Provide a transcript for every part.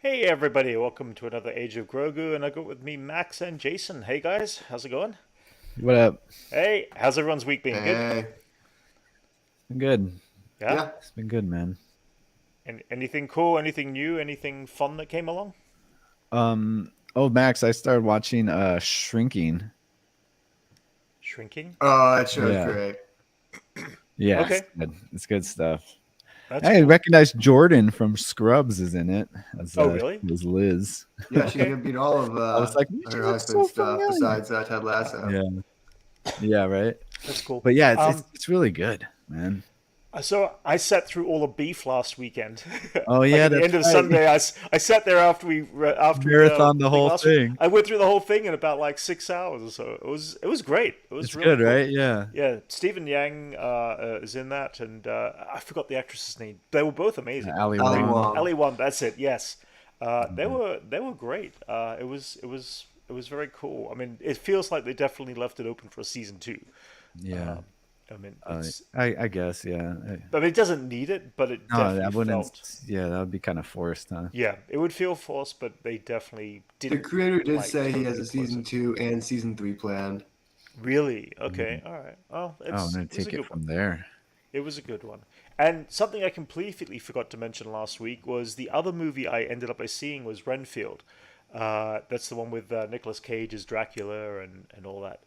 Hey everybody, welcome to another Age of Grogu, and I got with me Max and Jason. Hey guys, how's it going? What up? Hey, how's everyone's week been? Good? Hey, Been good. Yeah? yeah, It's been good, man. Anything cool, anything new, anything fun that came along? Oh, Max, I started watching Shrinking. Shrinking? that show's Yeah. great. Yeah, it's Okay, good. It's good stuff. that's I cool. recognize Jordan from Scrubs is in it as Oh really? Liz. Yeah, she's Okay. gonna beat all of I was like, her she looks so husband's stuff familiar. besides Ted Lasso. Yeah. Yeah, right. That's cool. But yeah, it's Um, it's, it's really good, man. so I sat through all the beef last weekend. Oh Like yeah, at the that's end of right. Sunday, I sat there after we did our Marathon the thing whole last week. thing. I went through the whole thing in about like 6 hours or so. It was great. It was It's really good, cool. right? Yeah. Yeah, Stephen Yang is in that, and I forgot the actress's name. They were both amazing. Ali Ali Wong. Wong. Ali Wong, that's it. Yes, they Mhm. were great. It was very cool. I mean, it feels like they definitely left it open for a season two. Yeah. I mean, Uh, it's I guess, yeah. I mean, it doesn't need it, but it No, definitely that wouldn't. felt. Yeah, that would be kind of forced, huh? Yeah, it would feel forced, but they definitely The didn't creator did like say he has totally a close season it. 2 and season 3 planned. Really? Mhm. Okay. All right. Well, Oh, I'm gonna it was a take it good one. from there. It was a good one. And something I completely forgot to mention last week was the other movie I ended up by seeing was Renfield. That's the one with Nicolas Cage as Dracula and all that.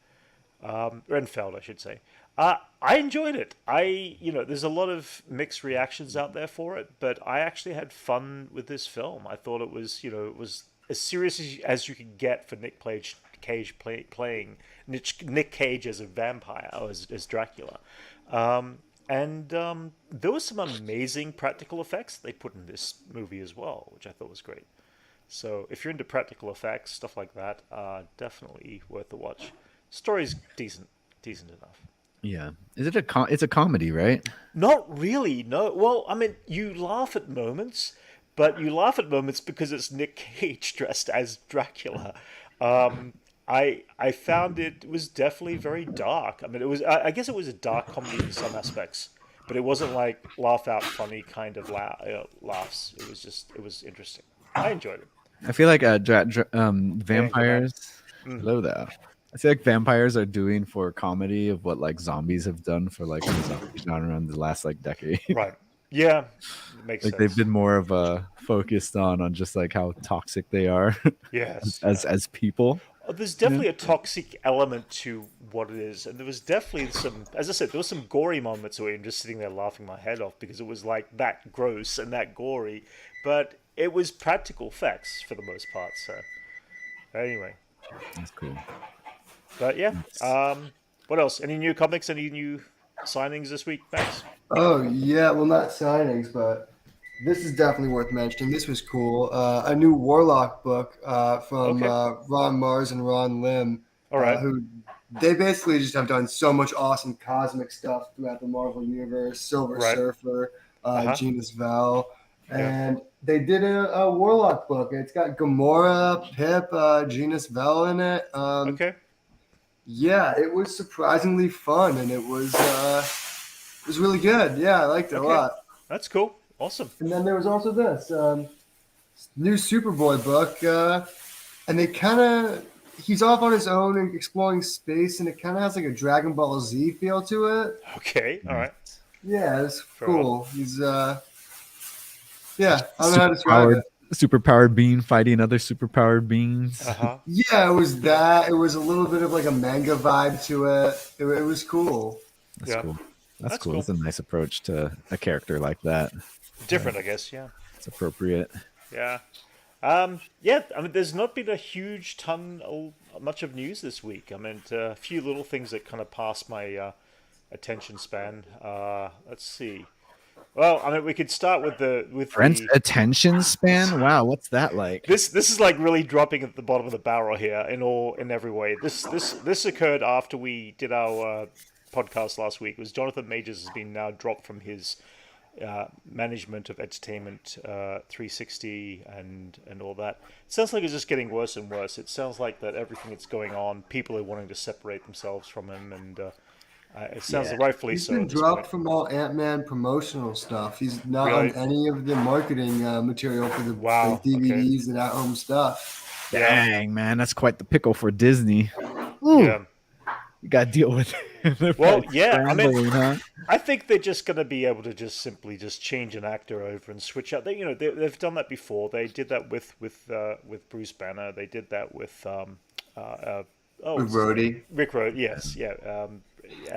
Renfeld, I should say. I enjoyed it. There's a lot of mixed reactions out there for it, but I actually had fun with this film. I thought it was as serious as you could get for Cage playing Nick Cage as a vampire or as Dracula. And there was some amazing practical effects they put in this movie as well, which I thought was great. So if you're into practical effects, stuff like that, definitely worth the watch. Story's decent enough. Yeah. Is it it's a comedy, right? Not really, no. Well, I mean, you laugh at moments, but you laugh at moments because it's Nick Cage dressed as Dracula. Um, I found it was definitely very dark. I mean, I guess it was a dark comedy in some aspects, but it wasn't like laugh out funny kind of laughs. It was interesting. I enjoyed it. I feel like Hey, your man. vampires. Mm, Hello there. I feel like vampires are doing for comedy of what like zombies have done for like the zombie genre in the last like decade. right. Yeah, it makes Like they've sense. been more of a focused on just like how toxic they are Yes, as yeah. as people. There's Yeah. definitely a toxic element to what it is, and there was definitely some, as I said, there was some gory moments where I'm just sitting there laughing my head off because it was like that gross and that gory, but it was practical effects for the most part. So anyway, That's cool. but yeah, It's- what else? Any new comics? Any new signings this week, Max? Oh yeah, well not signings, but this is definitely worth mentioning. This was cool. A new Warlock book from Okay, Ron Mars and Ron Lim, all right. who they basically just have done so much awesome cosmic stuff throughout the Marvel universe. Silver Right. Surfer, Uh huh. Genus Vel, Yeah. and they did a Warlock book. It's got Gamora, Pip, Genus Vel in it. Okay. Yeah, it was surprisingly fun, and it was really good. Yeah, I liked it a Okay. lot. That's cool. Awesome. And then there was also this new Superboy book, and they kind of he's off on his own and exploring space, and it kind of has like a Dragon Ball Z feel to it. Okay. All right. Yeah, it's Fair enough. cool. Yeah, I don't know how super to describe powered it. super powered being fighting other super powered Uh beings. huh. Yeah, it was that. It was a little bit of like a manga vibe to it. It was cool. That's Yeah. cool. That's That's cool. cool. That's a nice approach to a character like that. Different, I guess. Yeah. It's appropriate. Yeah. Yeah, I mean, there's not been a huge much of news this week. I mean, a few little things that kind of passed my attention span. Let's see. Well, I mean, we could start with Brent's the attention span. Wow, what's that like? this is like really dropping at the bottom of the barrel here in every way. This occurred after we did our podcast last week. It was Jonathan Majors has been now dropped from his management of Entertainment 360 and all that. It sounds like it's just getting worse and worse. It sounds like that everything that's going on, people are wanting to separate themselves from him, and It sounds Yeah. rightfully He's so been at this dropped point. from all Ant-Man promotional stuff. He's not Really? on any of the marketing material for the Wow, okay. DVDs and at-home stuff. Yeah, Dang, man, that's quite the pickle for Disney. Ooh, yeah. you got to deal with it. They're Well, probably yeah. I mean, scrambling, huh? I think they're just going to be able to just simply just change an actor over and switch out. They've done that before. They did that with Bruce Banner. They did that with With what's his name? Rhodey. Rick Road. Yes, yeah.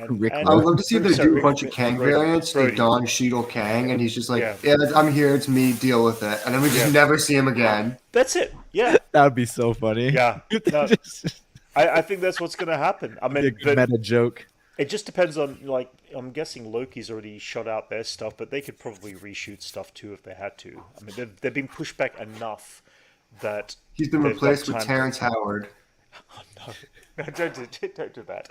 Rick I would Road. love to see if they do a bunch of Kang Brody. variants, like Brody. Don Cheadle Kang, and he's just like, Yeah. yeah, I'm here, it's me, deal with it. And then we just Yeah. never see him again. That's it. Yeah, That would be so funny. yeah. No, Just I think that's what's going to happen. I be a mean, good but meta joke. it just depends on, like, I'm guessing Loki's already shot out their stuff, but they could probably reshoot stuff too if they had to. I mean, they've been pushed back enough that He's been they've got replaced with time to- Terrence Howard. No, don't do that.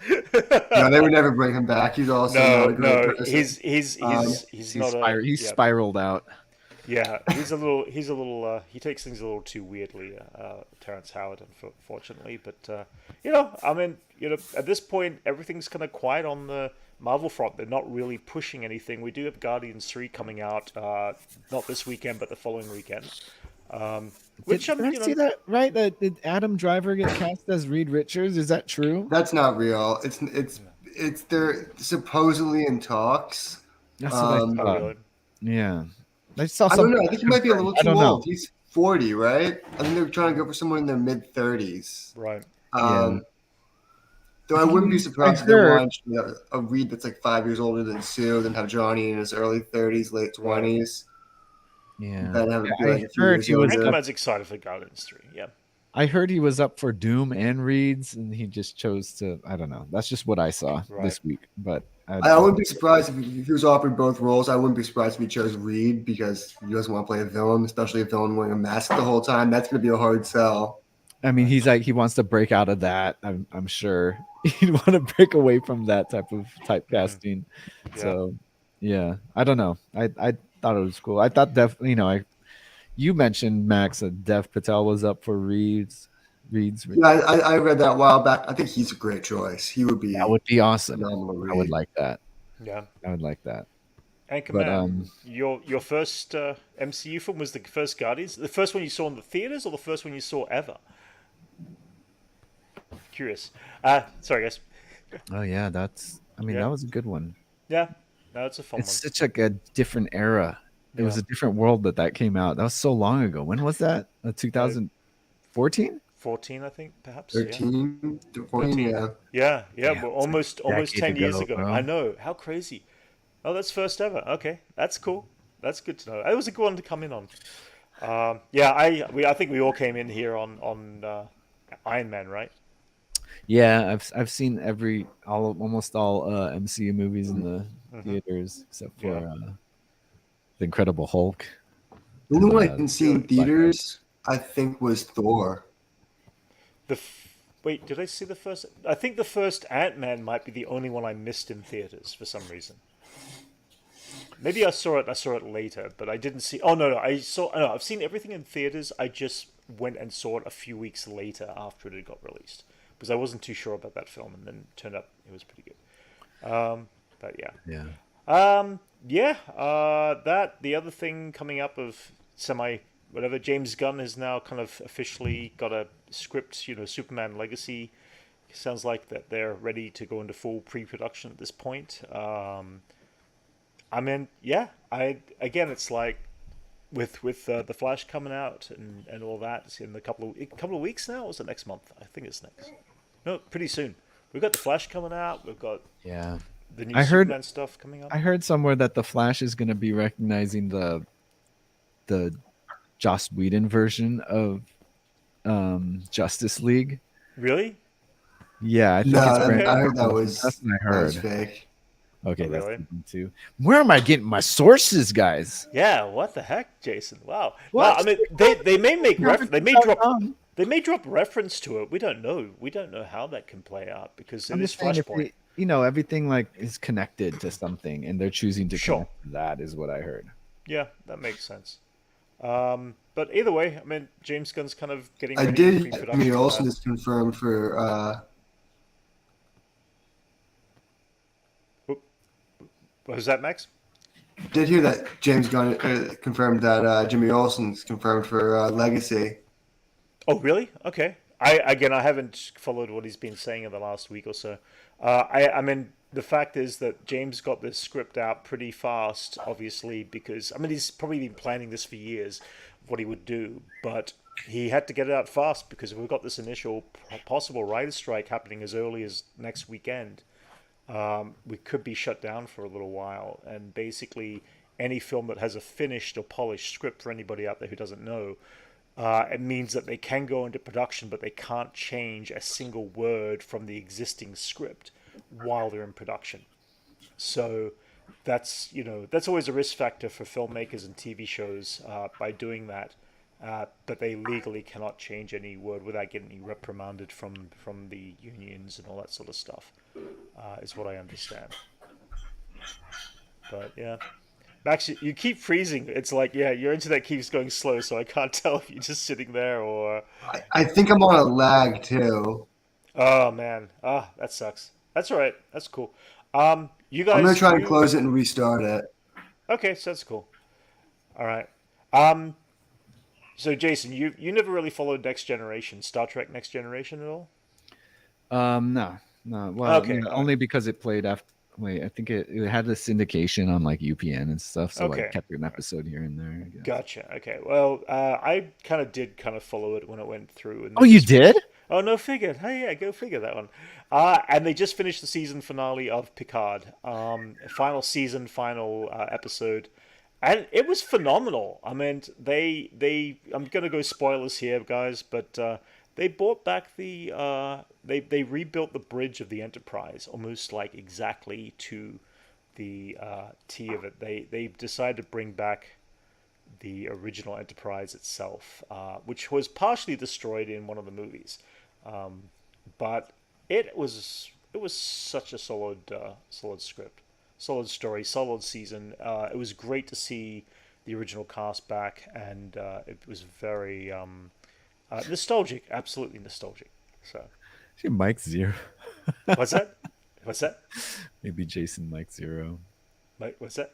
No, they would never bring him back. He's also not a great no, person. he's not a He's yeah, spiraled out. yeah, he's a little he takes things a little too weirdly, Terrence Howard, unfortunately. But I mean, at this point, everything's kind of quiet on the Marvel front. They're not really pushing anything. We do have Guardians 3 coming out, not this weekend, but the following weekend. Which Did I see that right? Did Adam Driver get cast as Reed Richards? Is that true? That's not real. It's they're supposedly in talks. That's what I Um, thought. really? Yeah, I saw I don't something. know. I think he might be a little I too don't know. old. He's 40, right? I think they're trying to go for someone in their mid 30s. Right. Though I wouldn't be surprised if they heard- launched a Reed that's like 5 years older than Sue, then have Johnny in his early 30s, late 20s. Yeah, Then have it be I like a few heard years he was Hank younger. Man's excited for Guardians 3. Yeah. I heard he was up for Doom and Reeds, and he just chose to. I don't know. That's just what I saw Right. this week. But I wouldn't be surprised if he was offered both roles. I wouldn't be surprised if he chose Reed because he doesn't want to play a villain, especially a villain wearing a mask the whole time. That's going to be a hard sell. I mean, he's like he wants to break out of that. I'm sure he'd want to break away from that type of typecasting. Yeah. So, yeah, I don't know. I thought it was cool. I thought you mentioned Max that Dev Patel was up for Reeds. Yeah, I read that a while back. I think he's a great choice. He would be That would be awesome. phenomenal I would Reed. like that. Yeah. I would like that. Anchorman, your first MCU film was the first Guardians? The first one you saw in the theaters or the first one you saw ever? Curious. Sorry, guys. Oh yeah, that's. I mean, Yeah. that was a good one. Yeah, no, it's a fun It's one. such like a different era. It was Yeah. a different world that came out. That was so long ago. When was that? 2014? 14, I think, perhaps. 13, 14, yeah. Yeah, Yeah, we're it's almost decade 10 years ago, ago. bro. I know. How crazy. Oh, that's first ever. Okay, that's cool. That's good to know. It was a good one to come in on. I think we all came in here on Iron Man, right? Yeah, I've seen almost all MCU movies in the theaters except for the Incredible Hulk. The only one I didn't see in Black theaters, I think, was Thor. Wait, did I see the first? I think the first Ant-Man might be the only one I missed in theaters for some reason. Maybe I saw it later, but I didn't see. Oh no, no, I've seen everything in theaters. I just went and saw it a few weeks later after it had got released because I wasn't too sure about that film, and then it turned out it was pretty good. But yeah. Yeah. That the other thing coming up of whatever, James Gunn has now kind of officially got a script, Superman Legacy. Sounds like that they're ready to go into full pre-production at this point. I mean, yeah, it's like with the Flash coming out and all that, it's in a couple of weeks now, or is it next month? I think it's next. No, pretty soon. We've got the Flash coming out. We've got Yeah. the new Superman stuff coming up. I heard somewhere that the Flash is going to be recognizing the Joss Whedon version of Justice League. Really? Yeah, I think No, it's brand- I heard that was that's what I that was heard. fake. Okay, Oh, that's really? something too. Where am I getting my sources, guys? Yeah. What the heck, Jason? Wow. What? No, I mean, they may make they may drop Um, they may drop reference to it. We don't know. We don't know how that can play out because it I'm is just saying if Flashpoint. everything like is connected to something, and they're choosing to Sure. connect to that is what I heard. Yeah, that makes sense. But either way, I mean, James Gunn's kind of getting I ready did. for I pre-production. mean, for Olsen that. is confirmed for What was that, Max? Did hear that James Gunn confirmed that Jimmy Olsen's confirmed for Legacy. Oh, really? Okay. I haven't followed what he's been saying in the last week or so. I mean, the fact is that James got this script out pretty fast, obviously, because I mean he's probably been planning this for years, what he would do, but he had to get it out fast because we've got this initial possible writer's strike happening as early as next weekend. We could be shut down for a little while, and basically any film that has a finished or polished script, for anybody out there who doesn't know, it means that they can go into production, but they can't change a single word from the existing script while they're in production. So that's always a risk factor for filmmakers and TV shows by doing that. But they legally cannot change any word without getting reprimanded from the unions and all that sort of stuff, is what I understand. But yeah. Max, you keep freezing. It's like, yeah, your internet keeps going slow, so I can't tell if you're just sitting there or. I think I'm on a lag too. Oh man, that sucks. That's all right. That's cool. You I'm gonna guys, try and close it and restart it. okay, so that's cool. All right. So Jason, you never really followed Next Generation, Star Trek Next Generation at all? No, no. Well, Okay, all right. only because it played after. Wait, I think it had the syndication on like UPN and stuff, so Okay. like kept an episode here and there. I guess. Gotcha. Okay. Well, I did follow it when it went through, and Oh, they you just did? Oh, no, figured. Hey, yeah, go figure that one. And they just finished the season finale of Picard. Final season, final episode, and it was phenomenal. I mean, they I'm gonna go spoilers here, guys, but they brought back they rebuilt the bridge of the Enterprise almost like exactly to the T of it. They decided to bring back the original Enterprise itself, which was partially destroyed in one of the movies. But it was such a solid script, solid story, solid season. It was great to see the original cast back, and it was very nostalgic, absolutely nostalgic. So, Is your Mike Zero? what's that? What's that? Maybe Jason Mike Zero. Mate, what's that?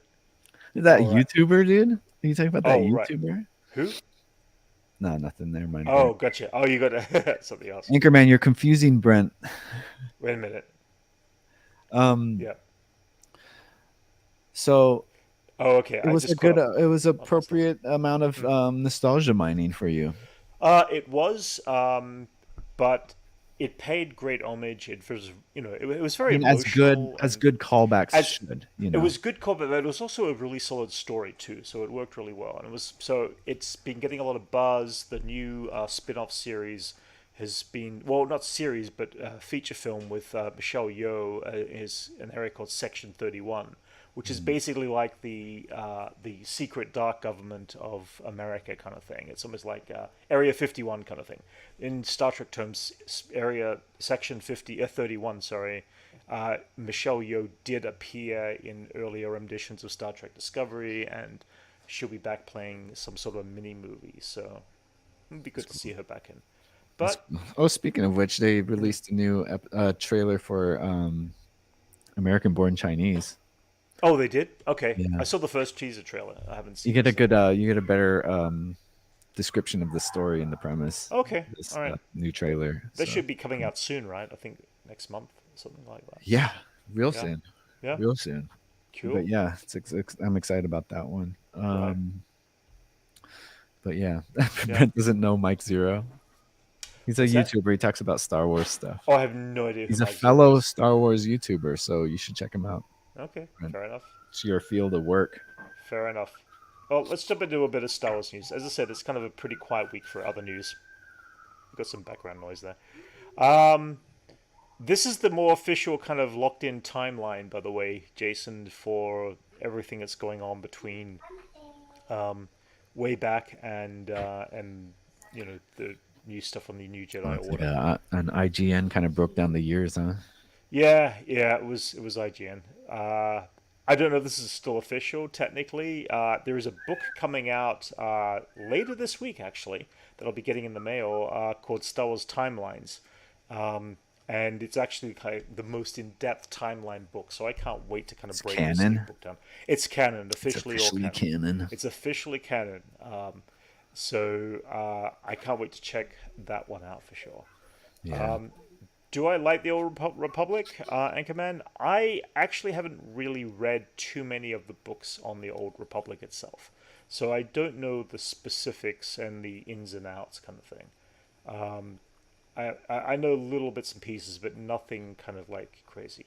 Is that a Oh, right. YouTuber, dude? Are you talking about that Oh, right. YouTuber? Who? No, nothing there, mind. Oh, gotcha. Oh, you got something else. Anchorman, you're confusing Brent. Wait a minute. Um, Yeah. so Oh, okay. it I was just a good, caught up it was on that stuff. appropriate amount of nostalgia mining for you. It was, but it paid great homage. It was, it was I very mean, as emotional and good callbacks as should, it was good combat, but it was also a really solid story too. So it worked really well, and it's been getting a lot of buzz. The new spin-off series has been, well, not series, but feature film with Michelle Yeoh, is an area called Section 31, which is basically like the secret dark government of America kind of thing. It's almost like Area 51 kind of thing. In Star Trek terms, Area Section 31, sorry. Michelle Yeoh did appear in earlier renditions of Star Trek Discovery, and she'll be back playing some sort of a mini movie. So it'd be good to see her back in. But Oh, speaking of which, they released a new trailer for American Born Chinese. oh, they did. Okay, Yeah. I saw the first teaser trailer. I haven't You seen. get a the good, second. you get a better description of the story and the premise. Okay, This all right. new trailer. That So, should be coming out soon, right? I think next month, something like that. yeah, real Yeah. soon, Yeah. real soon. Cool. But yeah, I'm excited about that one. Right. But yeah, Yeah. Brent doesn't know Mike Zero. He's a What's that? YouTuber. He talks about Star Wars stuff. Oh, I have no idea who He's a Mike Zero fellow is. Star Wars YouTuber, so you should check him out. Okay, Brent. fair enough. It's your field of work. Fair enough. Well, let's jump into a bit of Star Wars news. As I said, it's kind of a pretty quiet week for other news. We've got some background noise there. This is the more official kind of locked-in timeline, by the way, Jason, for everything that's going on between way back and the new stuff on the New Jedi Order. Yeah, and IGN kind of broke down the years, huh? Yeah, it was IGN. I don't know if this is still official technically. There is a book coming out later this week, actually, that I'll be getting in the mail called Star Wars Timelines. and it's actually kind of the most in-depth timeline book. So I can't wait to kind of It's break this new canon. book down. It's canon, It's officially, officially all canon. canon. It's officially canon. So I can't wait to check that one out for sure. Yeah. Do I like the Old Republic, Anchorman? I actually haven't really read too many of the books on the Old Republic itself, so I don't know the specifics and the ins and outs kind of thing. I know little bits and pieces, but nothing kind of like crazy.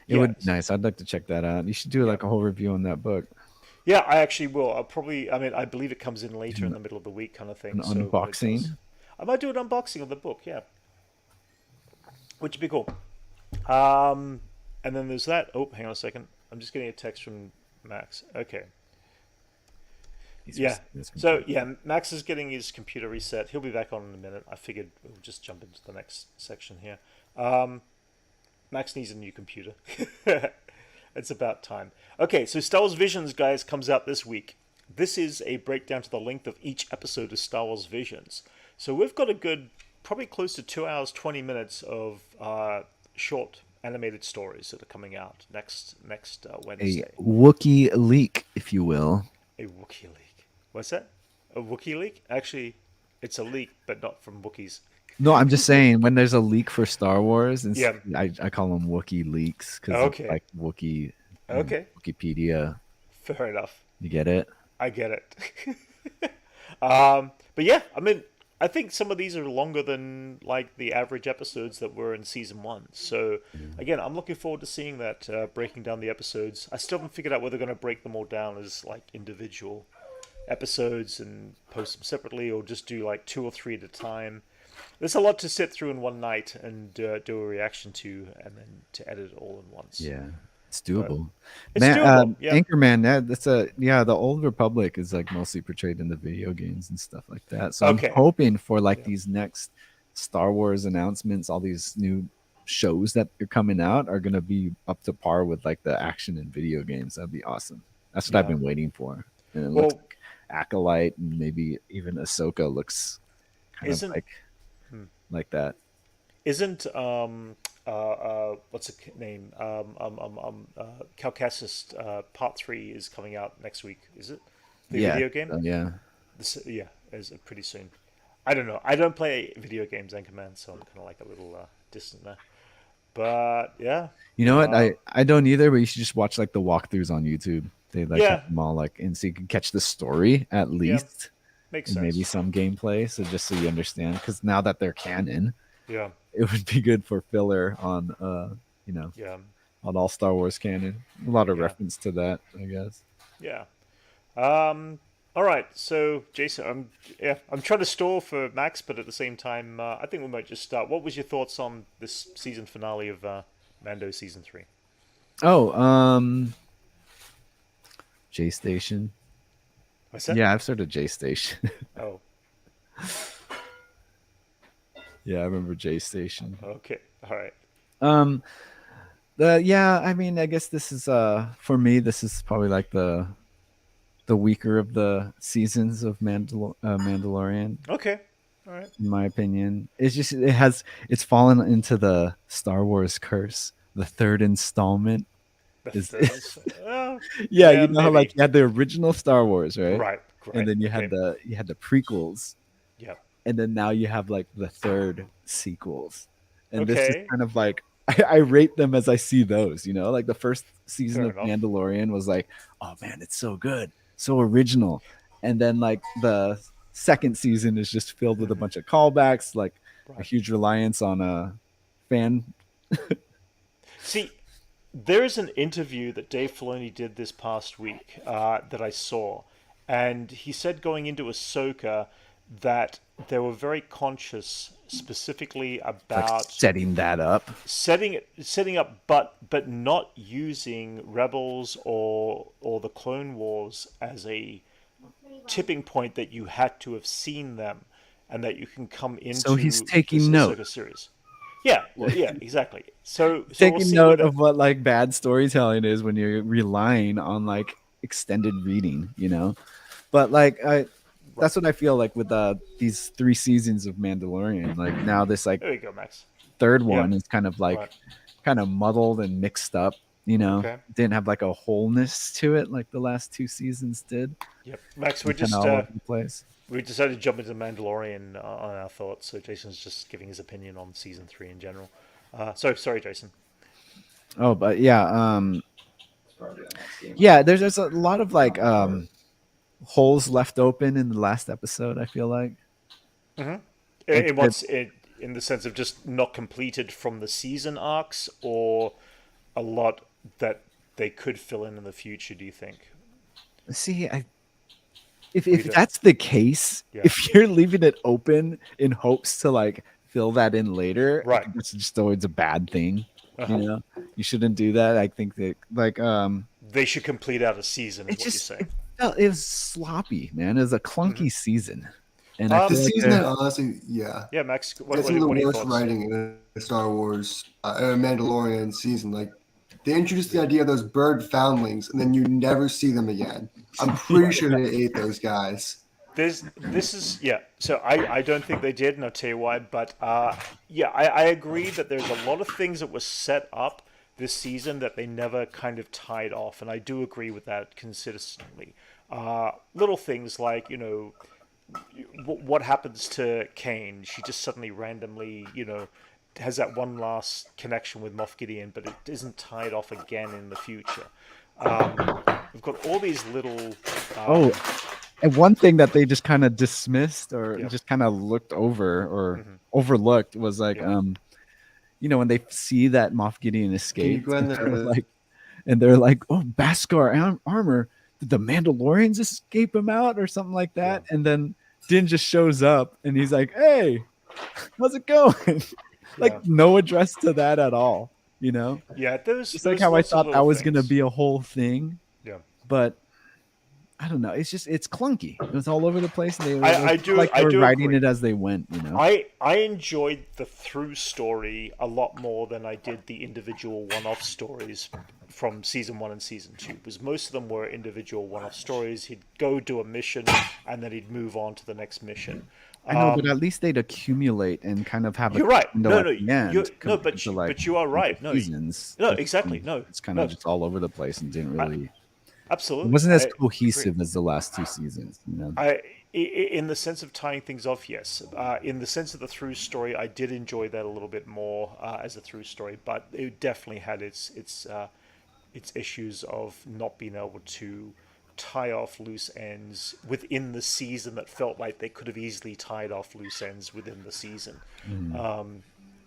It would be Yes, nice. I'd like to check that out. You should do yeah, like a whole review on that book. yeah. I actually will. I'll probably. I mean, I believe it comes in later in An, the middle of the week, kind of an thing. So when it does, unboxing. I might do an unboxing of the book. Yeah, which would be cool. Um, and then there's that. Oh, hang on a second. I'm just getting a text from Max. Okay. He's Yeah. this So computer. yeah, Max is getting his computer reset. He'll be back on in a minute. I figured we'll just jump into the next section here. Max needs a new computer. It's about time. Okay, so Star Wars Visions, guys, comes out this week. This is a breakdown to the length of each episode of Star Wars Visions. So we've got a good, probably close to 2 hours, 20 minutes of short animated stories that are coming out next A Wednesday. Wookiee leak, if you will. A Wookiee leak. What's that? A Wookiee leak? Actually, it's a leak, but not from Wookiees. No, I'm just saying when there's a leak for Star Wars, and Yeah. I call them Wookiee leaks because Okay. it's like Wookiee, Okay. Wikipedia. Fair enough. You get it? I get it. But yeah, I mean, I think some of these are longer than like the average episodes that were in season one. So again, I'm looking forward to seeing that, breaking down the episodes. I still haven't figured out whether they're going to break them all down as like individual episodes and post them separately, or just do like 2 or 3 at a time. There's a lot to sit through in one night and do a reaction to, and then to edit it all in once. Yeah, it's But doable. it's Man, doable. Yeah. Anchorman, the Old Republic is like mostly portrayed in the video games and stuff like that. So Okay. I'm hoping for like Yeah. these next Star Wars announcements, all these new shows that are coming out are gonna be up to par with like the action in video games. That'd be awesome. That's what I've Yeah. been waiting for. And it looks Well, like Acolyte and maybe even Ahsoka looks kind of isn't like that. isn't what's the name? Caucasus Part 3 is coming out next week. Is it the Yeah. video game? Yeah. Yeah, is pretty soon. I don't know. I don't play video games, Anchorman, so I'm kind of like a little distant there. But yeah, You know what? um, I don't either, but you should just watch like the walkthroughs on YouTube. They like yeah, have them all like, and so you can catch the story at yeah, least, makes and maybe sense. some gameplay. So just so you understand, because now that they're canon, Yeah, it would be good for filler on yeah, on all Star Wars canon. A lot of yeah, reference to that, I guess. yeah. All right. So Jason, I'm trying to stall for Max, but at the same time, I think we might just start. What was your thoughts on this season finale of Mando season 3? Oh, J Station. What's that? Yeah, I've started J Station. Oh, Yeah, I remember J Station. okay. All right. Um, I mean, I guess this is for me, this is probably like the weaker of the seasons of Mandalorian, Okay. All right. in my opinion. It's fallen into the Star Wars curse. The third installment The is third one's, oh, yeah, yeah, you know how maybe. like you had the original Star Wars, right? Right. And Right. then you had Okay. the prequels, Yeah. and then now you have like the third sequels. And this is Okay. kind of like I rate them as I see those, like the first season Fair of enough. Mandalorian was like, oh man, it's so good, so original. And then like the second season is just filled with a bunch of callbacks, like a Right. huge reliance on a fan. See, there's an interview that Dave Filoni did this past week that I saw, and he said going into Ahsoka that they were very conscious specifically Like about setting that up. setting up, but not using Rebels or the Clone Wars as a tipping point that you had to have seen them, and that you can come into So he's this taking note. Ahsoka series. Yeah, well, yeah, exactly. So we'll Taking see note whether. of what like bad storytelling is when you're relying on like extended reading, But like that's what I feel like with these 3 seasons of Mandalorian. Like now this like There we go, Max. third Yeah. one is kind of like Right. kind of muddled and mixed up. You know, Okay. didn't have like a wholeness to it like the last two seasons did. Yep. Max, we're Kind of just all over the place. we decided to jump into Mandalorian on our thoughts. So Jason's just giving his opinion on season 3 in general. Sorry, Jason. Oh, but yeah, yeah. There's a lot of like holes left open in the last episode. I feel like Mm-hmm. like In what's in the sense of just not completed from the season arcs, or a lot that they could fill in the future? Do you think? see, Or you if don't? that's the case, Yeah. if you're leaving it open in hopes to like fill that in later, I Right. think that's just always a bad thing. You Uh-huh. know, you shouldn't do that. I think that like They should complete out a season, is it what you're just saying. it was sloppy, man. It was a Mm-hmm. clunky season, and I The feel like season that honestly, yeah, Yeah, Max. that's some of the What are your worst thoughts? writing in a Star Wars Mandalorian season. Like they introduced the idea of those bird foundlings, and then you never see them again. I'm pretty sure they ate those guys. This is yeah. So I don't think they did, and I'll tell you why. But yeah, I agree that there's a lot of things that were set up this season that they never kind of tied off, and I do agree with that consistently. Little things like what happens to Kane? She just suddenly randomly has that one last connection with Moff Gideon, but it isn't tied off again in the future. We've got all these little. oh, and one thing that they just kind of dismissed or Yeah. just kind of looked over or Mhm. overlooked was like Yeah. when they see that Moff Gideon Can you escaped, go in and they're like, oh, Beskar armor. Did the Mandalorians escape him out or something like that? Yeah. And then Din just shows up and he's like, hey, how's it going? Like Yeah. no address to that at all, you know? Yeah, Just like how I thought that was going to be a whole thing, Yeah, but I don't know. It's clunky. It was all over the place. And I felt do like they were writing agree. it as they went, you know? I enjoyed the through story a lot more than I did the individual one-off stories from season 1 and season 2. Because most of them were individual one-off stories. He'd go do a mission and then he'd move on to the next mission. I know, but at least they'd accumulate and kind of have You're right. window No, at no, the end. but you are right. No, seasons. no, exactly. No, It's kind no, of just all over the place and didn't really. It absolutely. wasn't as I cohesive agree. as the last two seasons, you know. In the sense of tying things off, yes. In the sense of the through story, I did enjoy that a little bit more as a through story, but it definitely had its issues of not being able to tie off loose ends within the season that felt like they could have easily tied off loose ends within the season.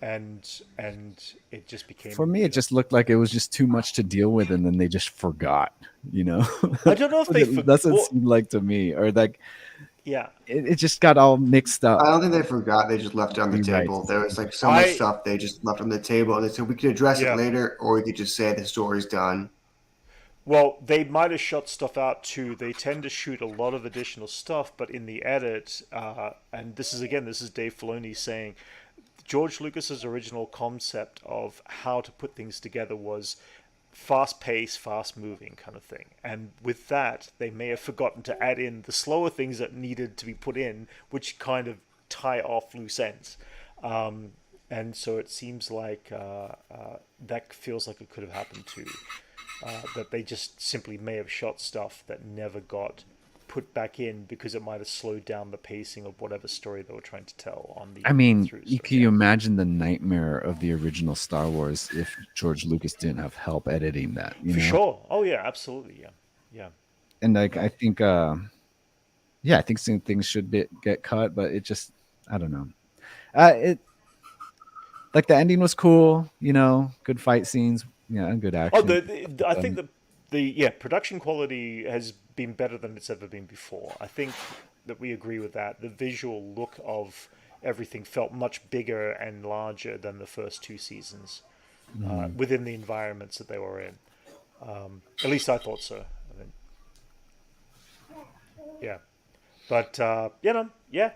And it just became For me, it just looked like it was just too much to deal with, and then they just forgot, you know. I don't know if they That's what it seemed like to me, or like yeah. it just got all mixed up. I don't think they forgot. They just left it on the You're right. table. There was like so much stuff they just left on the table, and they said we could address Yeah. it later, or we could just say the story's done. Well, they might have shot stuff out too. They tend to shoot a lot of additional stuff, but in the edit, and this is Dave Filoni saying, George Lucas's original concept of how to put things together was fast paced, fast moving kind of thing. And with that, they may have forgotten to add in the slower things that needed to be put in, which kind of tie off loose ends. And so it seems like that feels like it could have happened too. That they just simply may have shot stuff that never got put back in because it might have slowed down the pacing of whatever story they were trying to tell on the. I mean, through can story. you imagine the nightmare of the original Star Wars if George Lucas didn't have help editing that? You For know? sure. Oh yeah, absolutely. Yeah. And like I think, I think some things should get cut, but it just, I don't know. It like the ending was cool, you know, good fight scenes, good action. Oh, I think the production quality has been better than it's ever been before. I think that we agree with that. The visual look of everything felt much bigger and larger than the first two seasons within the environments that they were in. At least I thought so. I mean, yeah, but yeah.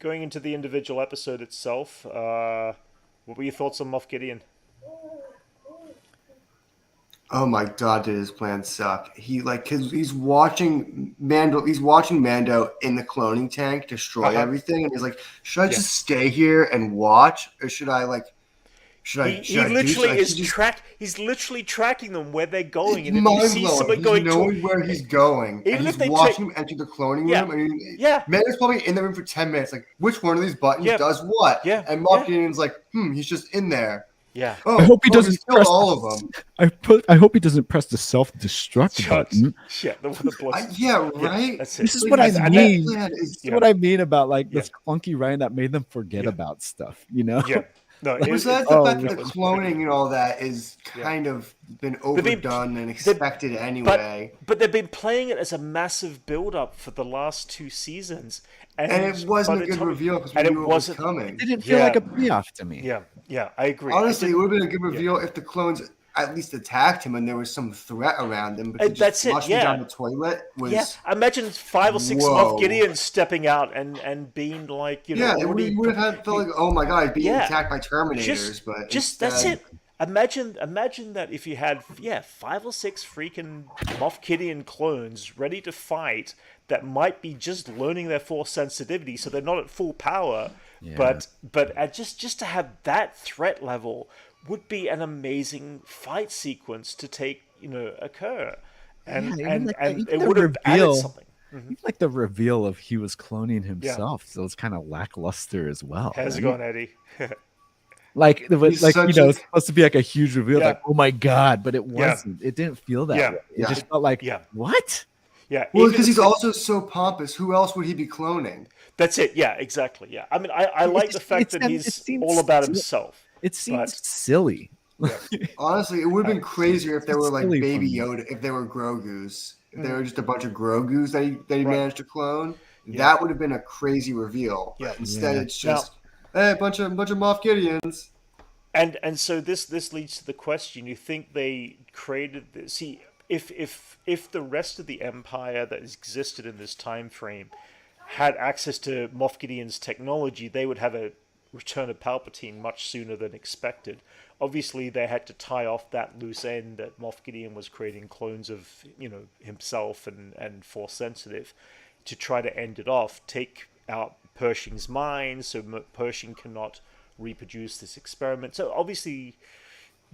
Going into the individual episode itself, what were your thoughts on Moff Gideon? Oh my god, did his plan suck? Cause he's watching Mando. He's watching Mando in the cloning tank destroy Uh-huh. everything, and he's like, "Should I Yeah. just stay here and watch, or should I like, should He I do literally something?" Like, is he's literally tracking them where they're going, it's and if you mind see blowing. someone He's going to, knowing where he's going, and even he's if they watching take, him enter the cloning yeah, room. I mean, yeah, Mando's probably in the room for 10 minutes. Like, which one of these buttons yeah, does what? yeah, And yeah, Moff Gideon's like, he's just in there. yeah. I hope he Oh, he's doesn't killed press. all of them. I hope he doesn't press the self-destruct button. Yeah, the one that blocks. Yeah, Yeah, right. that's it. This is Like, what I his And mean. plan is This is what I mean about like Yeah. this clunky writing that made them forget Yeah. about stuff. You know. Yeah. No, Like, besides oh, the fact that that the was cloning and all that is Yeah. kind of been They've been- overdone and expected but anyway. but they've been playing it as a massive build-up for the last 2 seasons, And it wasn't a good reveal because we and it knew what was wasn't- coming. it didn't feel Yeah. like a payoff to me. Yeah, I agree. Honestly, I it didn't- would have been a good reveal if the clones at least attacked him and there was some threat around him. But to That's just it, flush him yeah. down the toilet was Yeah, imagine 5 or 6 Whoa. Moff Gideons stepping out and being like, yeah. It already would have felt like, oh my god, he's being Yeah. attacked by Terminators. But just that's it. Imagine that if you had 5 or 6 freaking Moff Gideon clones ready to fight that might be just learning their Force sensitivity, so they're not at full power, Yeah. but just to have that threat level would be an amazing fight sequence to take occur, and Yeah, even and even it the would have added reveal- something. Even like the reveal of he was cloning himself, so it's kind of lackluster as well. How's it right? going, Eddie? Like it was He's like such it's supposed to be like a huge reveal, Yeah. like oh my god, but it Yeah. wasn't. It didn't feel that Yeah. way. It Yeah. just felt like Yeah. what? Yeah, well, even because he's if- also so pompous. Who else would he be cloning? That's it. Yeah, exactly. Yeah, I mean, I like the just- fact it that seems- it he's seems all about sil- himself. It seems But- silly. Honestly, it would have been crazier if they were like silly Baby for Yoda, if they were Grogu's. If they were just a bunch of Grogu's that he Right. managed to clone, Yeah. that would have been a crazy reveal. Yeah. But instead, Yeah. it's just a bunch of Moff Gideons. And so this leads to the question: you think they created this? See, if the rest of the empire that existed in this time frame had access to Moff Gideon's technology, they would have a return of Palpatine much sooner than expected. Obviously, they had to tie off that loose end that Moff Gideon was creating clones of himself and Force sensitive to try to end it off. Take out Pershing's mind, so Pershing cannot reproduce this experiment. So obviously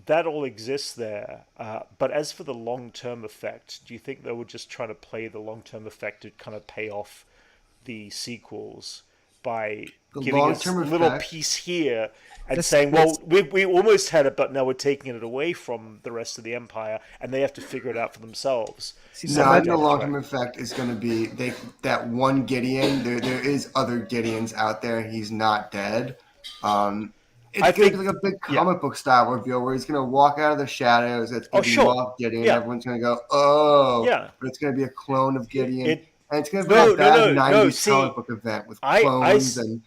that all exists there. But as for the long-term effect, do you think they were just trying to play the long-term effect to kind of pay off the sequels by The giving us a long-term little effect- piece here and This- saying, well, we almost had it, but now we're taking it away from the rest of the empire, and they have to figure it out for themselves. See, No, so I that- think the long-term effect is going to be that one Gideon. There is other Gideons out there, and he's not dead. It's I going to think- be like a big comic book style reveal where he's going to walk out of the shadows. It's going to be sure. Moff Gideon. Yeah. Everyone's going to go, oh. Yeah. But it's going to be a clone of Gideon. It- and it's going to be No, a bad no, 90s see, comic book event with I clones s- and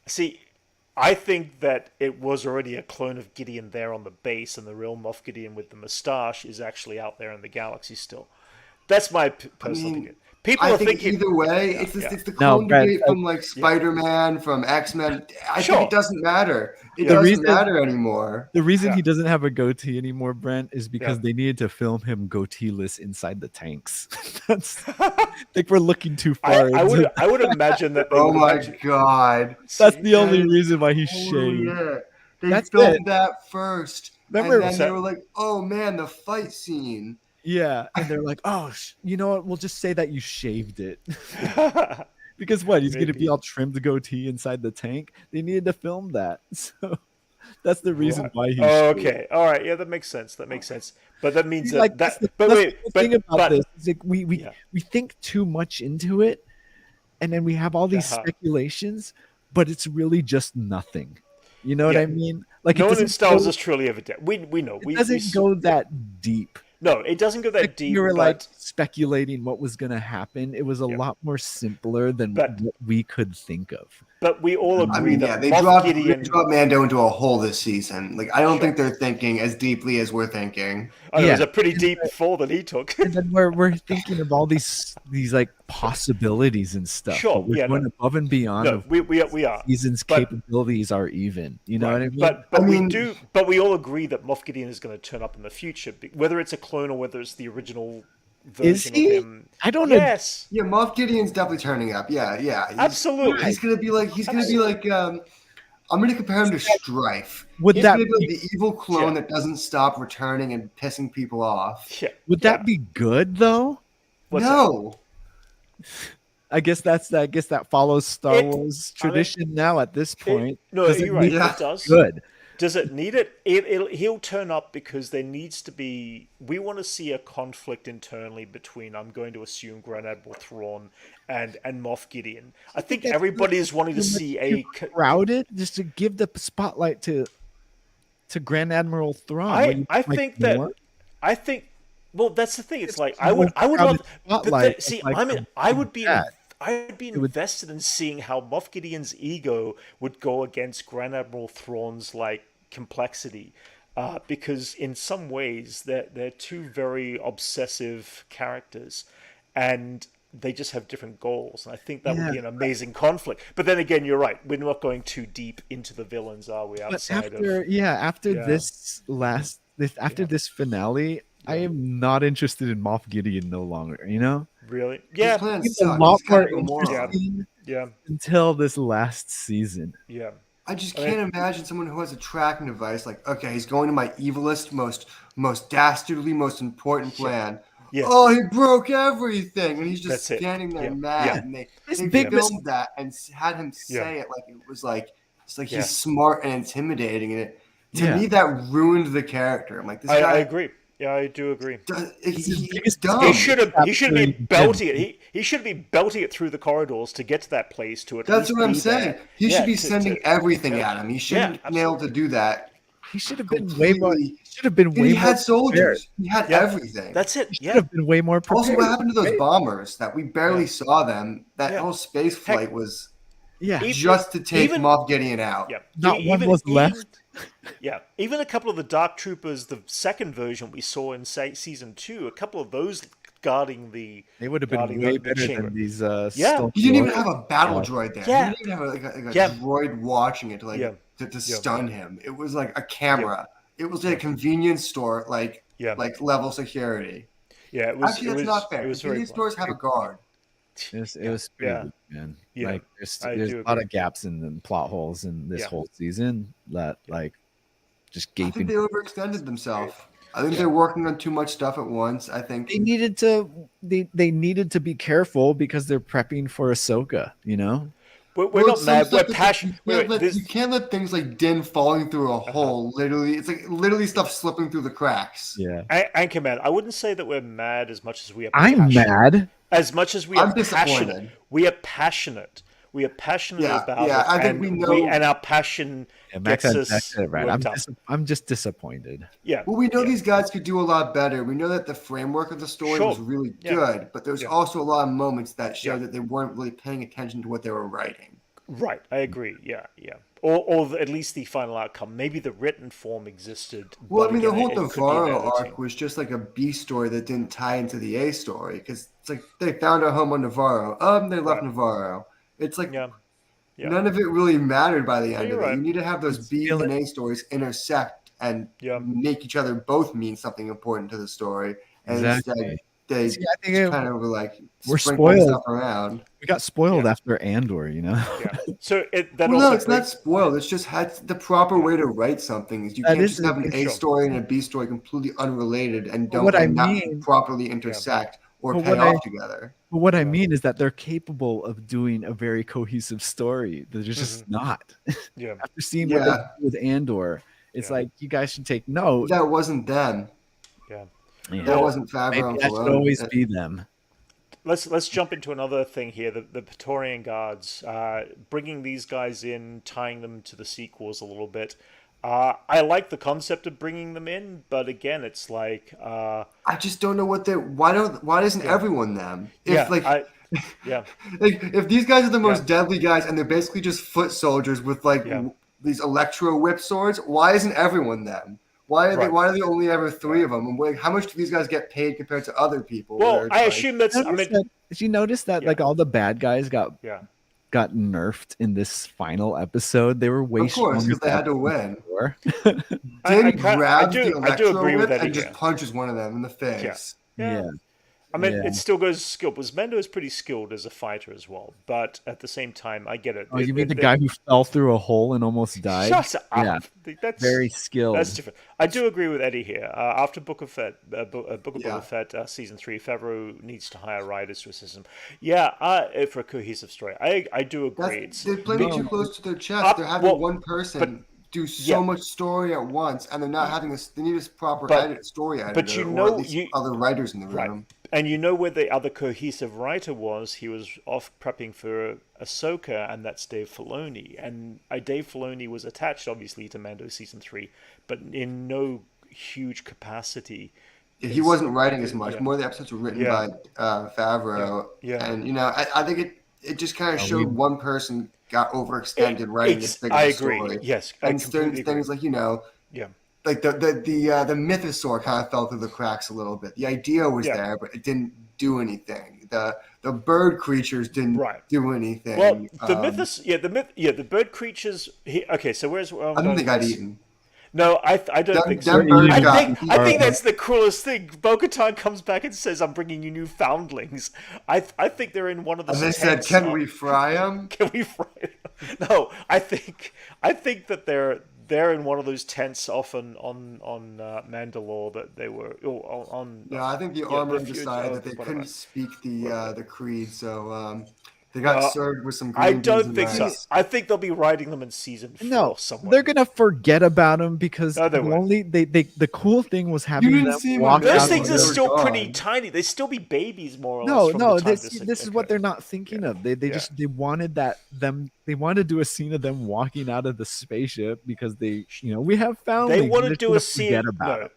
See, I think that it was already a clone of Gideon there on the base, and the real Moff Gideon with the moustache is actually out there in the galaxy still. That's my personal opinion. People I are think thinking either way, it's yeah. the No, clone Brent, you get from like Spider-Man, from X-Men. I Sure. think it doesn't matter. It Yeah. The doesn't reason- matter anymore. The reason Yeah. he doesn't have a goatee anymore, Brent, is because Yeah. they needed to film him goatee-less inside the tanks. That's I think we're looking too far. I would imagine that they Oh would my actually, god. That's the only Yes. reason why he's Oh, shaved. yeah. They That's filmed it. that first. Remember- and then they were like, oh man, the fight scene. Yeah, and they're like, "Oh, you know what? We'll just say that you shaved it." Because what? He's going to Maybe. be all trimmed goatee inside the tank. They needed to film that, so that's the reason why he. Oh, shaved. okay, all right, yeah, that makes sense. That makes sense. But that means See, that, like, that that's but the wait, whole thing about but this. Is like we Yeah. we think too much into it, and then we have all these Uh-huh. speculations, but it's really just nothing. You know what Yeah. I mean? Like no it one in doesn't Star Wars go, is truly ever dead. We know. it doesn't go that deep. No, it doesn't go that Like, deep. you were but, like speculating what was going to happen. It was a Yeah. lot more simpler than But- what we could think of. But we all I agree mean, that they Moff dropped Gideon. Mando into a hole this season. Like, I don't Sure. think they're thinking as deeply as we're thinking. Oh, it was Yeah. a pretty deep fall that he took. And then we're thinking of all these like possibilities and stuff, Sure, but we're yeah, going no. above and beyond No, of we are. season's But capabilities are even. You know right. what I mean? But I mean- we all agree that Moff Gideon is going to turn up in the future, whether it's a clone or whether it's the original Is version he? of him. I don't know. Yes, Yeah, Moff Gideon's definitely turning up. Yeah. absolutely. He's gonna be like I'm gonna compare him to Strife. Would He's that gonna be be, like the evil clone Yeah. that doesn't stop returning and pissing people off. Yeah. would that be good though? What's that? No. I guess that follows Star It- Wars I mean, tradition now at this point. No, Does it you're right. need- Yeah. It does. Good. Does it need it? He'll turn up because there needs to be. We want to see a conflict internally between, I'm going to assume, Grand Admiral Thrawn and Moff Gideon. I think that's everybody is wanting to see a. Crowded just to give the spotlight to Grand Admiral Thrawn. What, you I like think that. more? I think. Well, that's the thing. It's like It's I would more love. spotlight See, is like I would be. that. I'd be would- invested in seeing how Moff Gideon's ego would go against Grand Admiral Thrawn's complexity, because in some ways they're two very obsessive characters, and they just have different goals. And I think that would be an amazing conflict. But then again, you're right. We're not going too deep into the villains, are we? But Outside after of this finale, I am not interested in Moff Gideon no longer. You know, really, His yeah, plan he's a sucks. lot He's kind more of a moron. interesting yeah, until this last season. yeah. I just can't imagine someone who has a tracking device like, okay, he's going to my evilest, most dastardly, most important plan. Yeah. Oh, he broke everything, and he's just That's it. standing there Yeah. mad. Yeah. And they big filmed that and had him say it like it was like it's like he's smart and intimidating. And to me, that ruined the character. I'm like, this guy. I agree. Yeah, I do agree. He's dumb. He should have be Absolutely belting it. He should be belting it through the corridors to get to that place to That's least what I'm be saying. there. He Yeah, should be to- sending to- everything at him. He shouldn't Yeah, be able to do that. He should have been way more. Completely. Should have been And way he more. had soldiers. prepared. He had Yeah. everything. That's it. He should Yeah. have been way more prepared. Also, what happened to those bombers that we barely saw them? That Yeah. whole space flight was Yeah, Even- just to take even- Moff Gideon out. Yeah. Not one was left. Yeah. Even a couple of the Dark Troopers, the second version we saw in season 2, a couple of those guarding the. they would have been guarding way the better chamber. than these. Yeah. Stormtroopers. He didn't even have a battle droid there. Yeah. He didn't even have like a Yeah. droid watching it to Yeah. to stun him. It was like a camera. It was like a convenience store like level security. Yeah. It was. Actually, it that's was, not fair. It was very. Convenience stores have a guard. It was pretty Yeah. weak, man. Yeah. Like I there's do a lot agree. of gaps in plot holes in this Yeah. whole season that just I think gaping. they overextended themselves. I think they're working on too much stuff at once. I think They needed to be careful because they're prepping for Ahsoka. You know, We're not some mad. stuff We're that passionate. You can't let things like Din falling through a hole. Literally, it's like literally stuff slipping through the cracks. yeah. Anchorman, I wouldn't say that we're mad as much as we are I'm passionate. mad. As much as we are I'm disappointed. passionate. We are passionate. We are passionate Yeah, about yeah, it. I think and we know- and our passion Yeah, Max gets had us said it right. worked up. I'm just disappointed. Yeah. Well, we know these guys could do a lot better. We know that the framework of the story Sure. was really Yeah. good, but there's Yeah. also a lot of moments that show Yeah. that they weren't really paying attention to what they were writing. Right. I agree. Yeah. Yeah. Or at least the final outcome. Maybe the written form existed. Well, but I mean, the again, whole it could be Navarro editing. arc was just like a B story that didn't tie into the A story because it's like they found a home on Navarro. They left Right. Navarro. It's like Yeah. Yeah. none of it really mattered by the end you're of it. right. You need to have those B and A stories intersect and Yeah. make each other both mean something important to the story. And Exactly. instead, they See, I think kind of were like we're sprinkling spoiled. stuff around. We got spoiled Yeah. after Andor. You know. Yeah. So that Well, also no, it's not brings- spoiled. It's just had the proper way to write something. Is you That can't is just have an A sure. story and a B story completely unrelated and But what I not mean- properly intersect or But pay what I- off together. But what I mean is that they're capable of doing a very cohesive story. They're just not. Yeah. After seeing what they Yeah. did with Andor, it's Yeah. like you guys should take note. That wasn't them. Yeah. Yeah. That wasn't Favreau Maybe and that should Filoni. always be them. Let's jump into another thing here. The Praetorian Guards, bringing these guys in, tying them to the sequels a little bit. I like the concept of bringing them in, but again, it's like I just don't know what they. Why isn't everyone them? If Yeah, like Yeah. Like, if these guys are the most Yeah. deadly guys and they're basically just foot soldiers with like Yeah. these electro whip swords, why isn't everyone them? Why are they? Right. Why are there only ever 3 of them? And like, how much do these guys get paid compared to other people? Well, Where it's I like, assume that's. I mean, Did you notice that Yeah. like all the bad guys got yeah. nerfed in this final episode? They were way of course, stronger because they had to win. before. Din I grabs the do electro agree with whip Eddie and just here. punches one of them in the Yeah. face. Yeah. Yeah. I mean, Yeah. it still goes skilled, because Mando is pretty skilled as a fighter as well. But at the same time, I get it. Oh, you mean the guy who fell through a hole and almost died? Shut up. Yeah. That's Very skilled. That's different. I do agree with Eddie here. After Book of Fett, Book of Yeah. Boba Fett, season 3, Favreau needs to hire writers to assist him. Yeah, for a cohesive story. I do agree. It's They're playing too close to their chest. Up- They're having well, one person do so yeah. much story at once, and they're not having this. They need a proper story editor, but you or know- at least you- other writers in the Right. room. And you know where the other cohesive writer was? He was off prepping for Ahsoka, and that's Dave Filoni. And Dave Filoni was attached, obviously, to Mando season 3, but in no huge capacity. He wasn't writing as much. Yeah. More of the episodes were written Yeah. by Favreau. Yeah. And I think it just kind of showed one person got overextended writing this big of I a agree. story. Yes, I And certain completely agree. things like Yeah. like the mythosaur kind of fell through the cracks a little bit. The idea was Yeah. there, but it didn't do anything. The bird creatures didn't do anything. Well, the bird creatures. Okay, so where's I don't think they got eaten. No, I don't think so. Them birds got I think that's the coolest thing. Bo-Katan comes back and says, "I'm bringing you new foundlings." I think they're in one of the. And they said, "Can we fry them? Can we fry them?" No, I think that they're in one of those tents off on Mandalore that they were on. Yeah, I think the armor decided that they couldn't speak the creed, so they got served with some. I don't think so. I think they'll be writing them in season 4 somewhere. They're gonna forget about them because they the cool thing was having them walk Those out things of are the- still pretty tiny. They still be babies, more or less. No, this is what they're not thinking of. They wanted they wanted to do a scene of them walking out of the spaceship because we have found they want to do a scene.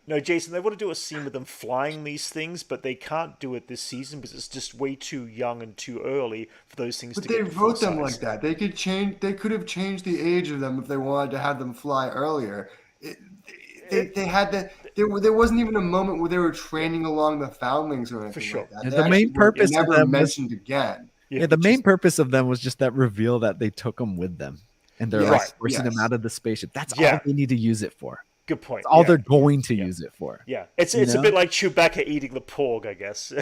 No, Jason, they want to do a scene with them flying these things, but they can't do it this season because it's just way too young and too early for those things to But get they to full wrote them size. like that. They could change. They could have changed the age of them if they wanted to have them fly earlier. They had that. There wasn't even a moment where they were training along the foundlings or anything For sure. like that. Yeah, They the main actually were purpose of never them mentioned again. Yeah, the main purpose of them was just that reveal that they took them with them, and they're like forcing them out of the spaceship. That's all they need to use it for. Good point. That's all they're going to use it for. Yeah, it's a bit like Chewbacca eating the porg, I guess.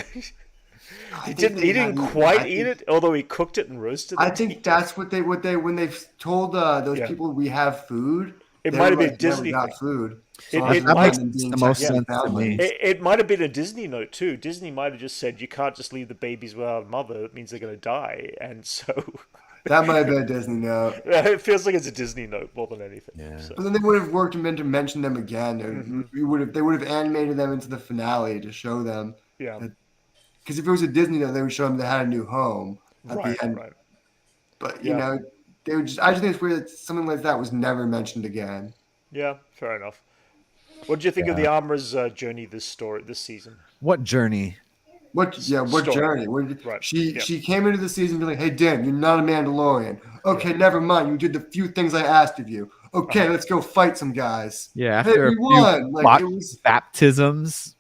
He didn't quite eat it, although he cooked it and roasted it. I think that's what they when they told those people we have food. It might have been a Disney got thing. food. It makes the most sense to me. It might have been a Disney note too. Disney might have just said you can't just leave the babies without a mother. It means they're going to die, and so that might have been a Disney note. It feels like it's a Disney note more than anything. Yeah. So. But then they would have worked them in to mention them again. And they would have animated them into the finale to show them. Yeah. Because if it was a Disney note, they would show them they had a new home at the end. Right. But they would just. I just think it's weird that something like that was never mentioned again. Yeah, fair enough. What did you think of the Armorer's journey this season? What journey? What journey? She came into the season being like, "Hey, Dan, you're not a Mandalorian. Okay, never mind. You did the few things I asked of you. Okay, let's go fight some guys. Yeah, hey, after we won. Like it was baptisms.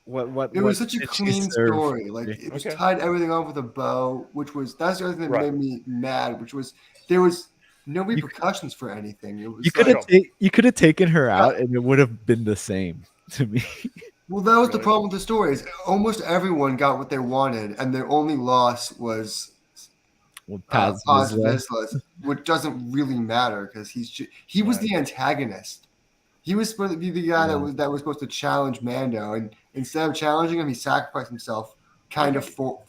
It was such a clean story. Like it was tied everything off with a bow, that's the other thing that made me mad. Which was there was no repercussions for anything. It was you could have taken her out, and it would have been the same to me. Well, that was the problem with the story. Is almost everyone got what they wanted, and their only loss was Paz Vizsla, which doesn't really matter because he was the antagonist. He was supposed to be the guy that was supposed to challenge Mando, and instead of challenging him, he sacrificed himself kind of for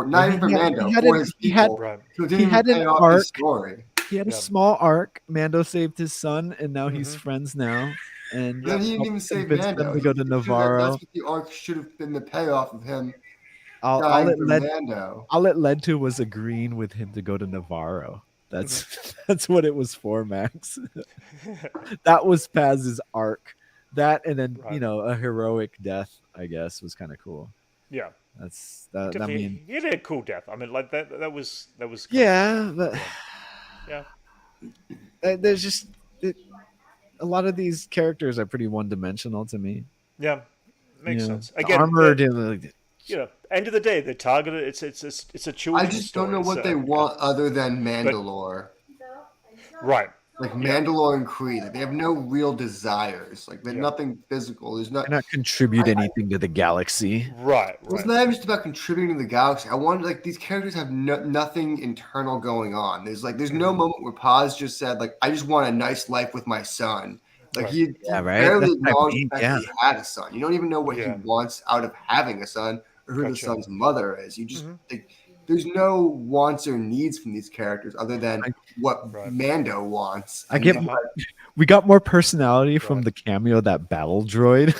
not even for Mando, for his people. So it didn't pay off his story. He had a small arc. Mando saved his son, and now he's friends now. And then he didn't even save Mando. To go to Navarro. That's what the arc should have been, the payoff of him. All it led to was agreeing with him to go to Navarro. That's what it was for, Max. That was Paz's arc. That and then a heroic death, I guess, was kind of cool. Yeah. That's that. I Definitely, mean, he had a cool death. I mean, like that was kind yeah, but yeah. there's just a lot of these characters are pretty one-dimensional to me. Yeah, makes You know, sense. the Again, armor, end of the day, they're targeted. It's a I children's just story. don't know what they want other than Mandalore. Right. Like Mandalore and Creed, like they have no real desires. Like they're Yeah. nothing physical. There's they're not contribute anything to the galaxy. Right. It's not even just about contributing to the galaxy. I want like these characters have nothing internal going on. There's no moment where Paz just said like I just want a nice life with my son. Like Right. he right. barely That's what I acknowledged mean, the fact that he had a son. You don't even know what he Yeah. wants out of having a son or who the Gotcha. son's mother is. You just like there's no wants or needs from these characters other than what Mando wants. I get we got more personality from the cameo, that battle droid,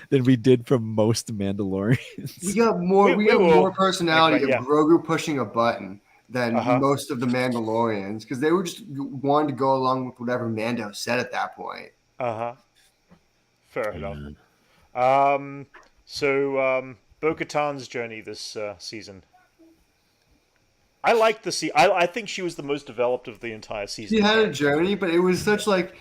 than we did from most Mandalorians. We got more personality like, of Grogu pushing a button than most of the Mandalorians because they were just wanting to go along with whatever Mando said at that point. Fair enough. So Bo-Katan's journey this season. I like the I think she was the most developed of the entire season. She had a journey, but it was such like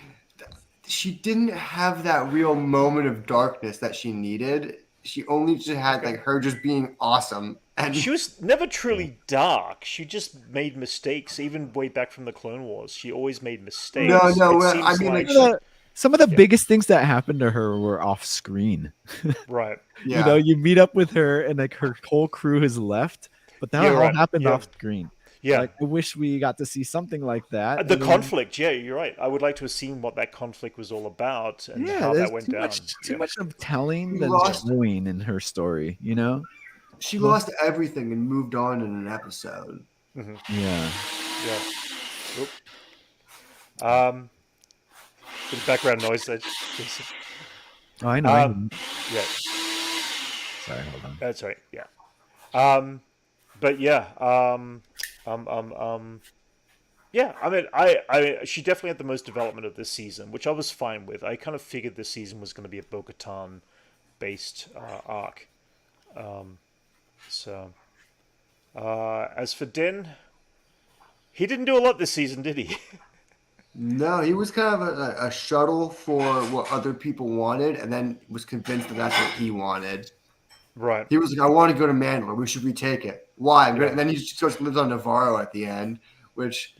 she didn't have that real moment of darkness that she needed. She only just had like her just being awesome. And she was never truly dark. She just made mistakes, even way back from the Clone Wars. She always made mistakes. No. I mean, some of the biggest things that happened to her were off screen. Right. Yeah. You know, you meet up with her, and like her whole crew has left, but that all happened off screen. Yeah. Like, I wish we got to see something like that. The conflict, yeah, you're right. I would like to have seen what that conflict was all about and how that went down. Too much of telling than showing in her story, you know? She lost everything and moved on in an episode. Yeah. The background noise that. Oh, I know. Yeah. Sorry, hold on. That's right. Yeah. But yeah. Yeah. I mean, I she definitely had the most development of this season, which I was fine with. I kind of figured this season was going to be a Bo-Katan based arc. So, as for Din, he didn't do a lot this season, did he? No, he was kind of a shuttle for what other people wanted, and then was convinced that that's what he wanted. Right. He was like, I want to go to Mandalore. We should retake it. Why? And then he just goes lives on Navarro at the end, which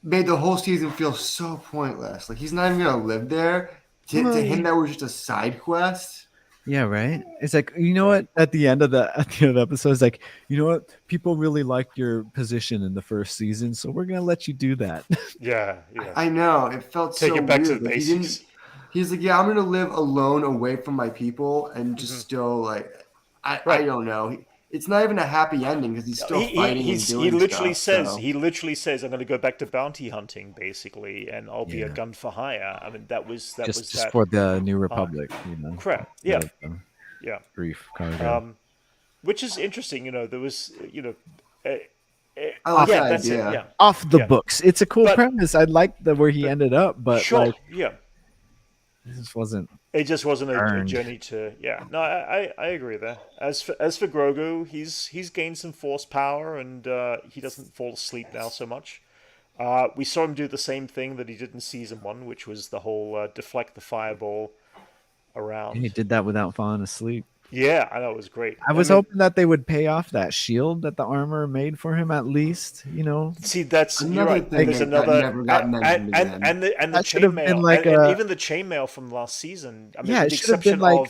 made the whole season feel so pointless. Like, he's not even going to live there. To him, that was just a side quest. Yeah, right. It's like, you know what? At the end of the episode, it's like, you know what? People really liked your position in the first season, so we're gonna let you do that. Yeah. I know. It felt Take so it back weird. to the basics. He's like, yeah, I'm gonna live alone, away from my people, and just still like, I don't know. It's not even a happy ending because he's still fighting and doing He literally stuff. says, I'm going to go back to bounty hunting, basically, and I'll be a gun for hire. I mean, that was just for the New Republic, you know. Correct. Yeah. Brief cargo. Which is interesting. You know, there was, you know. I like that idea. Yeah. Off the books. It's a cool premise. I like where he ended up, but it just wasn't a journey to No, I agree there. As for Grogu, he's gained some force power and he doesn't fall asleep now so much. We saw him do the same thing that he did in season 1, which was the whole deflect the fireball around. He did that without falling asleep. Yeah, I know, it was great. I was hoping that they would pay off that shield that the armor made for him at least, you know. See, that's another thing. There's another and the chainmail, and even the chainmail from last season. I mean, it should have been like,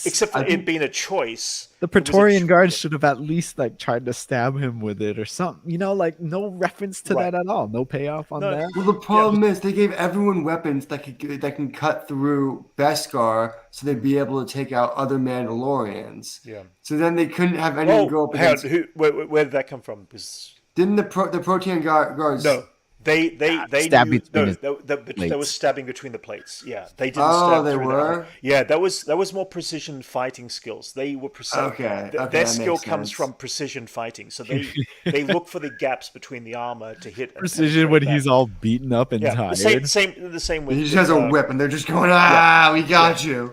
except for it being a choice. The Praetorian Guards should have at least like tried to stab him with it or something. You know, like no reference to that at all. No payoff on that. Well, the problem is they gave everyone weapons that can cut through Beskar, so they'd be able to take out other Mandalorians. Yeah. So then they couldn't have anyone go up against. Where did that come from? Because didn't the Protean Guards? No. They stabbed knew, between there was stabbing between the plates. Yeah, they didn't stab they through were? Yeah, that was more precision fighting skills. They were precision. Okay, their skill comes from precision fighting. So they look for the gaps between the armor to hit. Precision when he's all beaten up and tired. The same with. He just has a whip, and they're just going, we got you.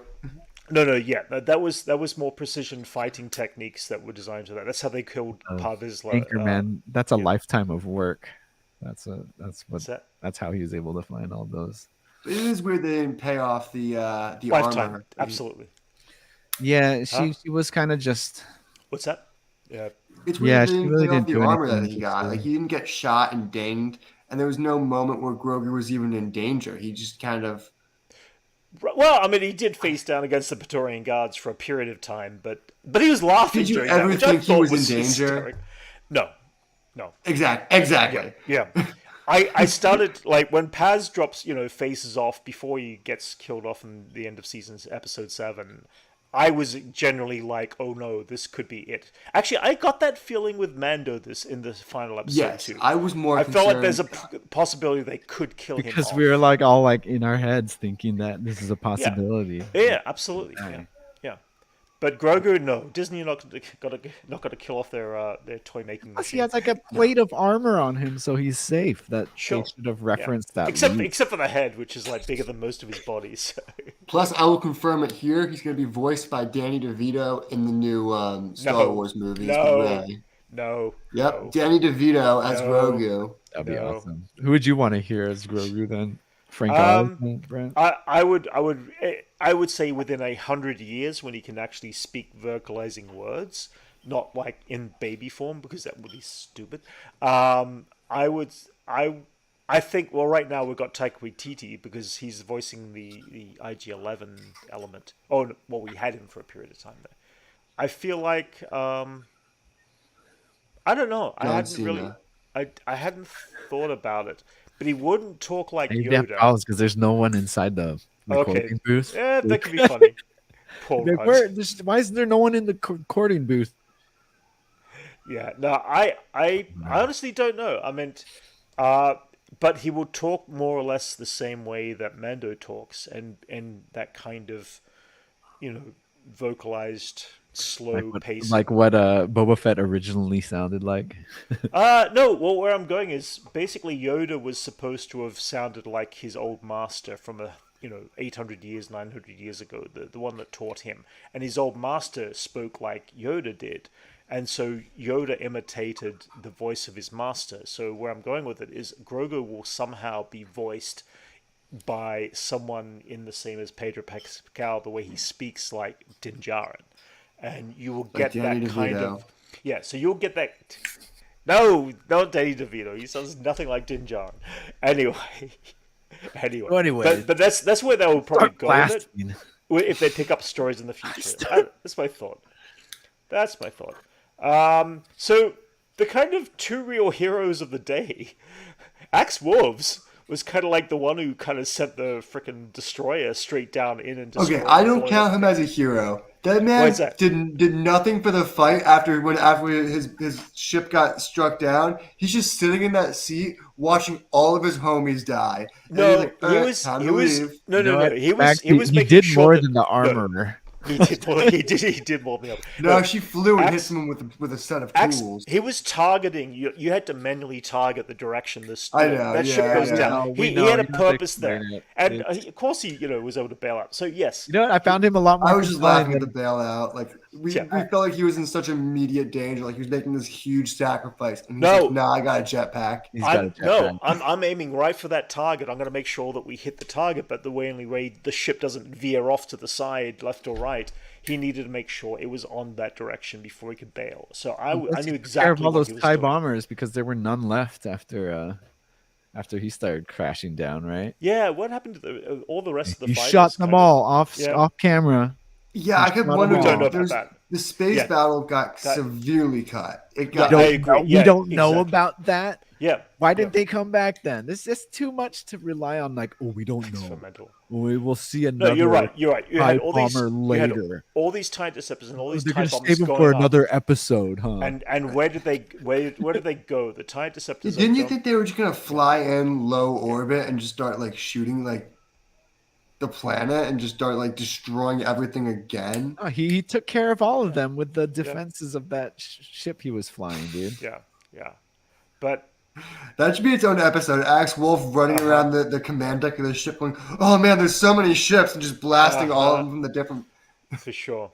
No, yeah, that was more precision fighting techniques that were designed for that. That's how they killed Par Vizsla. Anchorman, that's a yeah. lifetime of work. That's What's that? that's how he was able to find all those. It is weird they didn't pay off the Lifetime, armor. absolutely. Yeah, Huh? she was kind of just. What's that? Yeah. It's Yeah, weird they she didn't really pay off didn't the do armor anything that he got. Like interesting. he didn't get shot and dinged, and there was no moment where Grogu was even in danger. He just kind of. Well, I mean, he did face down against the Praetorian Guards for a period of time, but he was laughing Did you during that, ever which I think he thought was in was danger? hysterical. No, no. Exactly. Yeah. I started like when Paz drops, faces off before he gets killed off in the end of episode 7. I was generally like, oh no, this could be it. Actually, I got that feeling with Mando in the final episode Yes, too. I was more. I felt like there's concerned. a possibility they could kill him Because off. we were like all like in our heads thinking that this is a possibility. Yeah, absolutely. Yeah. But Grogu, no, Disney are not gonna kill off their toy making Plus, he machine. has like a plate of armor on him, so he's safe. That Sure. they should have referenced that. Except for the head, which is like bigger than most of his body. So. Plus, I will confirm it here. He's going to be voiced by Danny DeVito in the new Star Wars movies. No. Yep, No. Danny DeVito as No. Grogu. That'd be awesome. Who would you want to hear as Grogu then? Frank Oz, Brent? I would say within 100 years when he can actually speak vocalizing words, not like in baby form because that would be stupid. I think right now we've got Taika Waititi because he's voicing the IG-11 element. Oh, no, well, we had him for a period of time there. I feel like I don't know. I hadn't thought about it. But he wouldn't talk like Yoda. Because there's no one inside the recording booth. Yeah, that could be funny. Poor why isn't there no one in the recording booth? Yeah, no, I honestly don't know. I meant, but he will talk more or less the same way that Mando talks, and that kind of, vocalized, slow pace. Like what Boba Fett originally sounded like. No, well, where I'm going is basically Yoda was supposed to have sounded like his old master from 800 years, 900 years ago, the one that taught him, and his old master spoke like Yoda did. And so Yoda imitated the voice of his master. So where I'm going with it is Grogu will somehow be voiced by someone in the same as Pedro Pascal, the way he speaks like Din Djarin. And you will get that kind of... Yeah, so you'll get that... No, not Danny DeVito. He sounds nothing like Din Djarin. Anyway. But that's where they will probably go with it. If they pick up stories in the future. That's my thought. So the kind of two real heroes of the day, Axe Wolves was kind of like the one who kind of sent the frickin' destroyer straight down in and destroyed. Okay, I don't count him as a hero. That man did nothing for the fight after his ship got struck down. He's just sitting in that seat watching all of his homies die. No, he did more than the armorer. He did more than the other. No, she flew and hit someone with a set of tools. He was targeting. You had to manually target the direction that ship goes down. He had a purpose there, and of course he was able to bail out. So yes, I found him a lot more. I was just laughing at the bailout. Like we felt like he was in such immediate danger. Like he was making this huge sacrifice. And he's like, "Nah, I got a jetpack." I'm aiming right for that target. I'm going to make sure that we hit the target, but the only way the ship doesn't veer off to the side, left or right. He needed to make sure it was on that direction before he could bail. So I knew exactly all what those he was TIE doing. bombers because there were none left after he started crashing down, right? Yeah, what happened to all the rest of the He fighters? shot them all off camera. Yeah, I kept wondering. The space battle got severely cut. It got. I agree. We don't know about that. Yeah. Why didn't they come back then? This is too much to rely on. Like, we don't know. We will see another. No, you're right. You had all these later. All these TIE interceptors and all these TIE bombers going for another episode, huh? And where did they go? The TIE interceptors. Didn't you think they were just gonna fly in low orbit and just start like shooting like the planet and just start like destroying everything again? Oh, he took care of all of them with the defenses of that ship he was flying, dude. Yeah. But that should be its own episode. Axe Wolf running around the command deck of the ship going, "Oh man, there's so many ships," and just blasting all of them from the different For sure.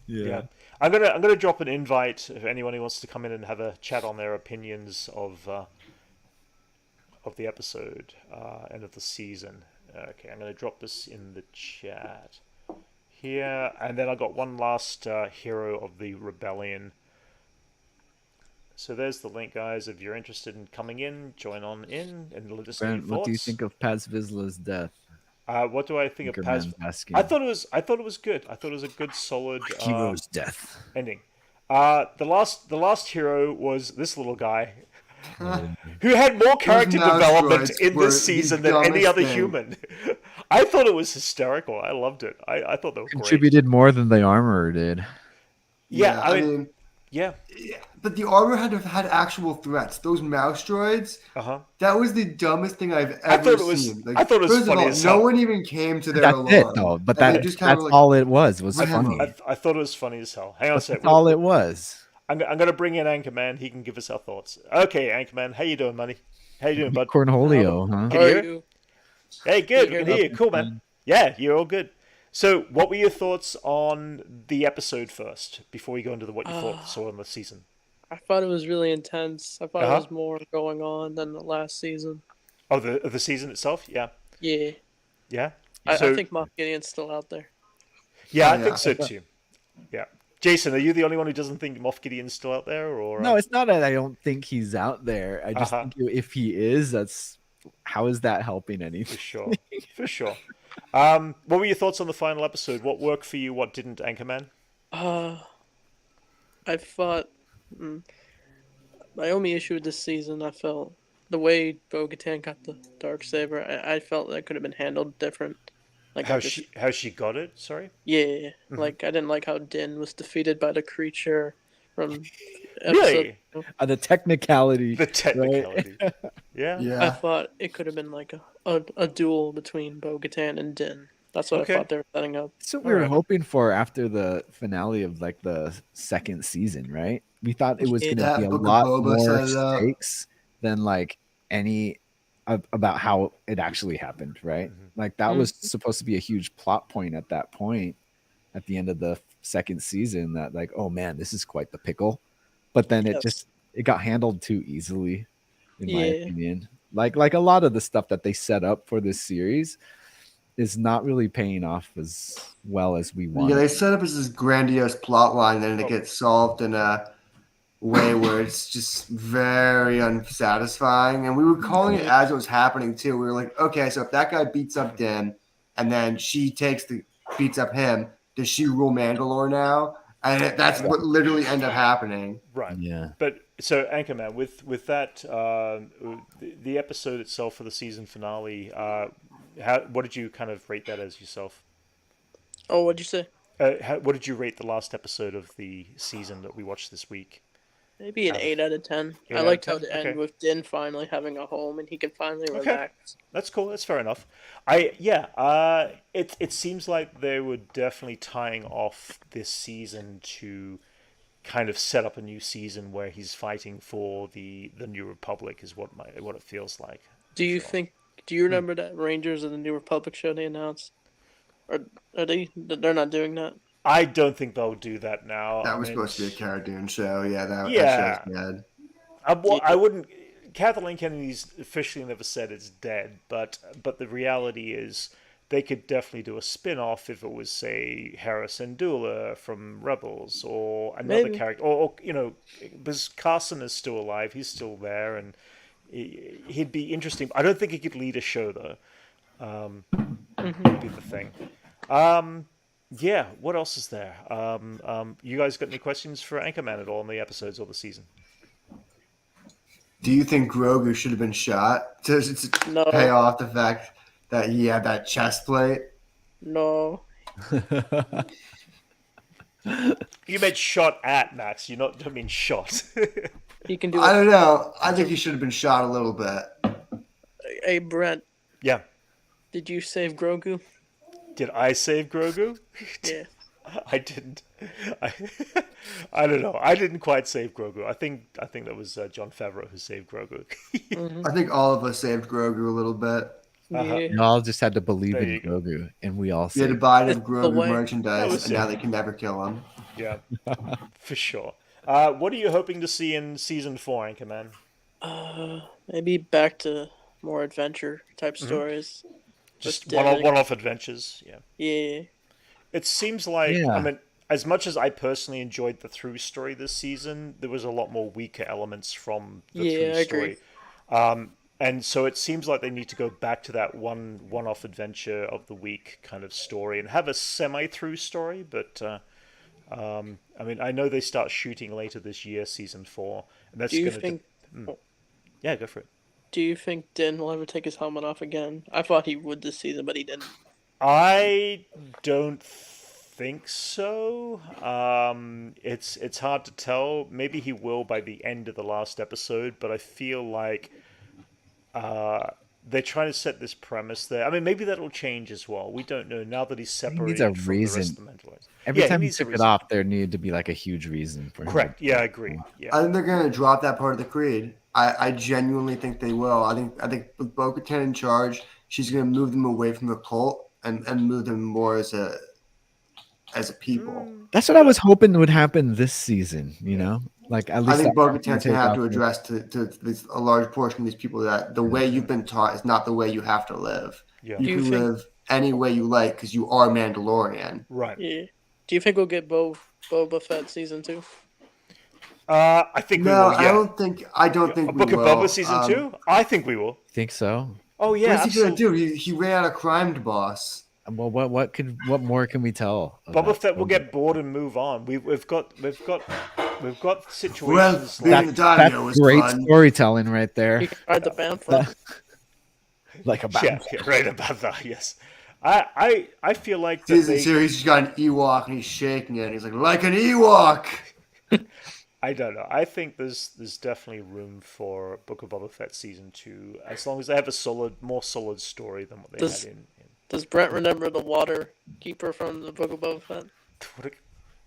Yeah. I'm gonna drop an invite if anyone who wants to come in and have a chat on their opinions of the episode and of the season. Okay, I'm gonna drop this in the chat here, and then I got one last hero of the rebellion. So there's the link, guys. If you're interested in coming in, join on in and let us know your Brent, thoughts. what do you think of Paz Vizsla's death? What do I think of Paz? Anchorman's asking. I thought it was good. I thought it was a good, solid Hero's death. ending. The last hero was this little guy who had more character development in this season than any other human. I thought it was hysterical. I loved it. I thought they were Contributed more than the armorer did. Yeah, I mean, yeah. But the armor had to have had actual threats. Those mouse droids, that was the dumbest thing I've ever seen. Like, I thought it was first funny of all, as hell. no one even came to their That's alarm. it, though. But that's all it was funny. I thought it was funny as hell. Hang on a second. That's all it was. I'm going to bring in Anchorman. He can give us our thoughts. Okay, Anchorman. How you doing, money? How you doing, bud? Cornholio, huh? Can you hear it? Hey, good. We can hear you. Cool, man. Yeah, you're all good. So, what were your thoughts on the episode first, before we go into what you thought saw in the season? I thought it was really intense. I thought there was more going on than the last season. Oh, the season itself? Yeah. Yeah. Yeah? I think Moff Gideon's still out there. Yeah, I think so too. Yeah. Jason, are you the only one who doesn't think Moff Gideon's still out there? Or No, it's not that I don't think he's out there. I just think if he is, how is that helping anything? For sure. What were your thoughts on the final episode? What worked for you? What didn't, Anchorman? I thought my only issue with this season, I felt the way Bo-Katan got the Darksaber, I felt that could have been handled different. Like how she got it? Sorry. Yeah, like I didn't like how Din was defeated by the creature from really the technicality. Right? Yeah. I thought it could have been like a duel between Bo-Katan and Din. That's what I thought they were setting up. That's what we were hoping for after the finale of like the second season, right? We thought it was going to be a lot more stakes than like any about how it actually happened, right? Like that was supposed to be a huge plot point at that point at the end of the second season, that like, oh man, this is quite the pickle. But then it got handled too easily, in my opinion. Like a lot of the stuff that they set up for this series is not really paying off as well as we want. Yeah, they set up as this grandiose plot line, and then it gets solved in a way where it's just very unsatisfying. And we were calling it as it was happening too. We were like, okay, so if that guy beats up Din and then she beats up him, does she rule Mandalore now? And that's what literally ended up happening. Right. Yeah. But so Anchorman, with that, the episode itself for the season finale, what did you kind of rate that as yourself? Oh, what'd you say? What did you rate the last episode of the season that we watched this week? Maybe an 8 out of 10. I liked how it ended with Din finally having a home and he can finally relax. That's cool. That's fair enough. It seems like they were definitely tying off this season to kind of set up a new season where he's fighting for the New Republic is what it feels like. Do you remember that Rangers of the New Republic show they announced? Or they're not doing that? I don't think they'll do that now. That was supposed to be a Cara Dune show. Yeah, that show's dead. I wouldn't. Kathleen Kennedy's officially never said it's dead, but the reality is they could definitely do a spin-off if it was, say, Hera Syndulla from Rebels or another character, or because Carson is still alive, he's still there, and he'd be interesting. I don't think he could lead a show though. Would be the thing. Yeah, what else is there? You guys got any questions for Anchorman at all in the episodes or the season? Do you think Grogu should have been shot to pay off the fact that he had that chest plate? No. You meant shot at, Max. You don't mean shot. He can do. I don't know. I think he should have been shot a little bit. Hey, Brent. Yeah. Did you save Grogu? Did I save Grogu? Yeah. I didn't. I don't know. I didn't quite save Grogu. I think that was Jon Favreau who saved Grogu. I think all of us saved Grogu a little bit. Yeah. We all just had to believe There in you go. Grogu, and we all You had to saved. buy them It's the Grogu way. That merchandise, was and it. now they can never kill him. Yeah, for sure. What are you hoping to see in season 4, Anchorman? Maybe back to more adventure type stories. Just With Din. one-off adventures. Yeah. Yeah. It seems like, I Yeah. mean, as much as I personally enjoyed the through story this season, there was a lot more weaker elements from the Yeah, through I agree. story. And so it seems like they need to go back to that one-off adventure of the week kind of story and have a semi-through story. But I mean, I know they start shooting later this year, season 4, and that's Do you going to. think? Yeah, go for it. Do you think Din will ever take his helmet off again? I thought he would this season, but he didn't. I don't think so. It's hard to tell. Maybe he will by the end of the last episode, but I feel like they're trying to set this premise there. I mean, maybe that'll change as well. We don't know now that he's He needs a separated from the rest reason. of the Mandalorians. Every Yeah, time he needs a took it reason. off, there needed to be like a huge reason for him. Correct. Yeah, I agree. Yeah. I think they're going to drop that part of the creed. I genuinely think they will. I think with Bo-Katan in charge, she's going to move them away from the cult and move them more as a people. That's what I was hoping would happen this season. You know, like at I least think the arc Bo-Katan's take going to have off to with- address to a large portion of these people that the way you've been taught is not the way you have to live. Yeah. You Do you can think- live any way you like because you are Mandalorian. Right. Yeah. Do you think we'll get Boba Fett season 2? I think we No, will. Yeah. I don't think A we Book of will. Boba season 2? I think we will. Think so? Oh yeah. What's he going absolutely. to do? He ran out of crime boss. Well, what more can we tell? Boba about Fett will Boba? get bored and move on. We've got Well, situations being like the daimyo That's was great fun. storytelling right there. You can ride the Bantha. Like a yeah, right about that. Yes, I feel like that Season they, 2, he's got an Ewok and he's shaking it. He's like an Ewok. I don't know. I think there's definitely room for Book of Boba Fett season 2 as long as they have a more solid story than what they Does- had in Does Brent remember the water keeper from the Book of Boba Fett? what a-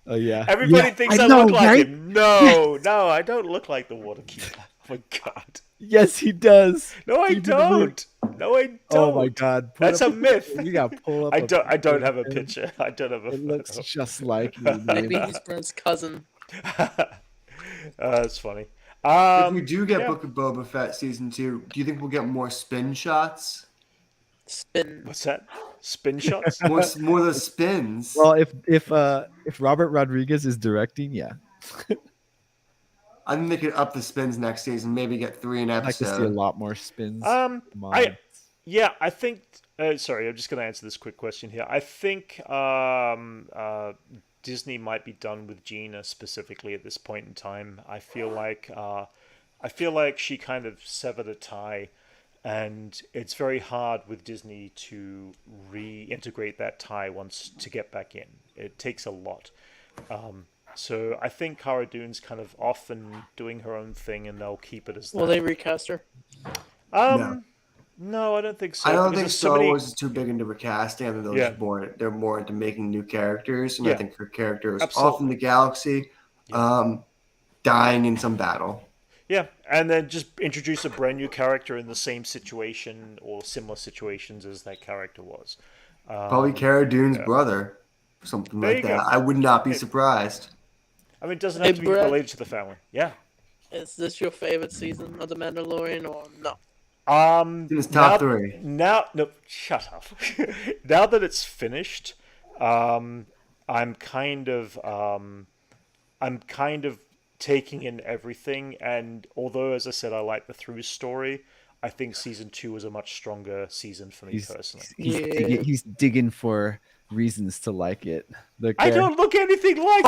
Oh yeah. Everybody Yeah, thinks I I know, look like right? him. No, I don't look like the Waterkeeper. Oh my god. Yes, he does. No, I He did the move. don't. No, I don't. Oh my god. Put That's up a myth. You got to pull up. I a don't have a picture. picture. I don't have a It looks photo. just like you, dude. Maybe he's Brent's cousin. That's funny. If we do get yeah. Book of Boba Fett season 2, do you think we'll get more spin shots? Spin. What's that? Spin shots? More of the spins. Well, if Robert Rodriguez is directing, yeah, I think they could up the spins next season. Maybe get 3 an I'd like to see a episode. lot more spins. Um, mods. Yeah, I think. Sorry, I'm just going to answer this quick question here. I think Disney might be done with Gina specifically at this point in time. I feel like she kind of severed a tie, and it's very hard with Disney to reintegrate that tie once to get back in. It takes a lot. So I think Cara Dune's kind of off and doing her own thing, and they'll keep it as that. Will they recast her? No, I don't think so. I don't because think there's Star Wars is too big into recasting. I think Yeah. they're more into making new characters, and Yeah. I think her character is Absolutely. off in the galaxy, dying in some battle. Yeah, and then just introduce a brand new character in the same situation or similar situations as that character was. Probably Cara Dune's brother, something There like you that. go. I would not be surprised. I mean, it doesn't have Hey, to be Brett. related to the family. Yeah. Is this your favorite season of The Mandalorian or no? In his top 3. No, shut up. Now that it's finished, I'm kind of taking in everything. And although, as I said, I like the through story, I think season 2 was a much stronger season for me personally. He's digging for reasons to like it. I don't look anything like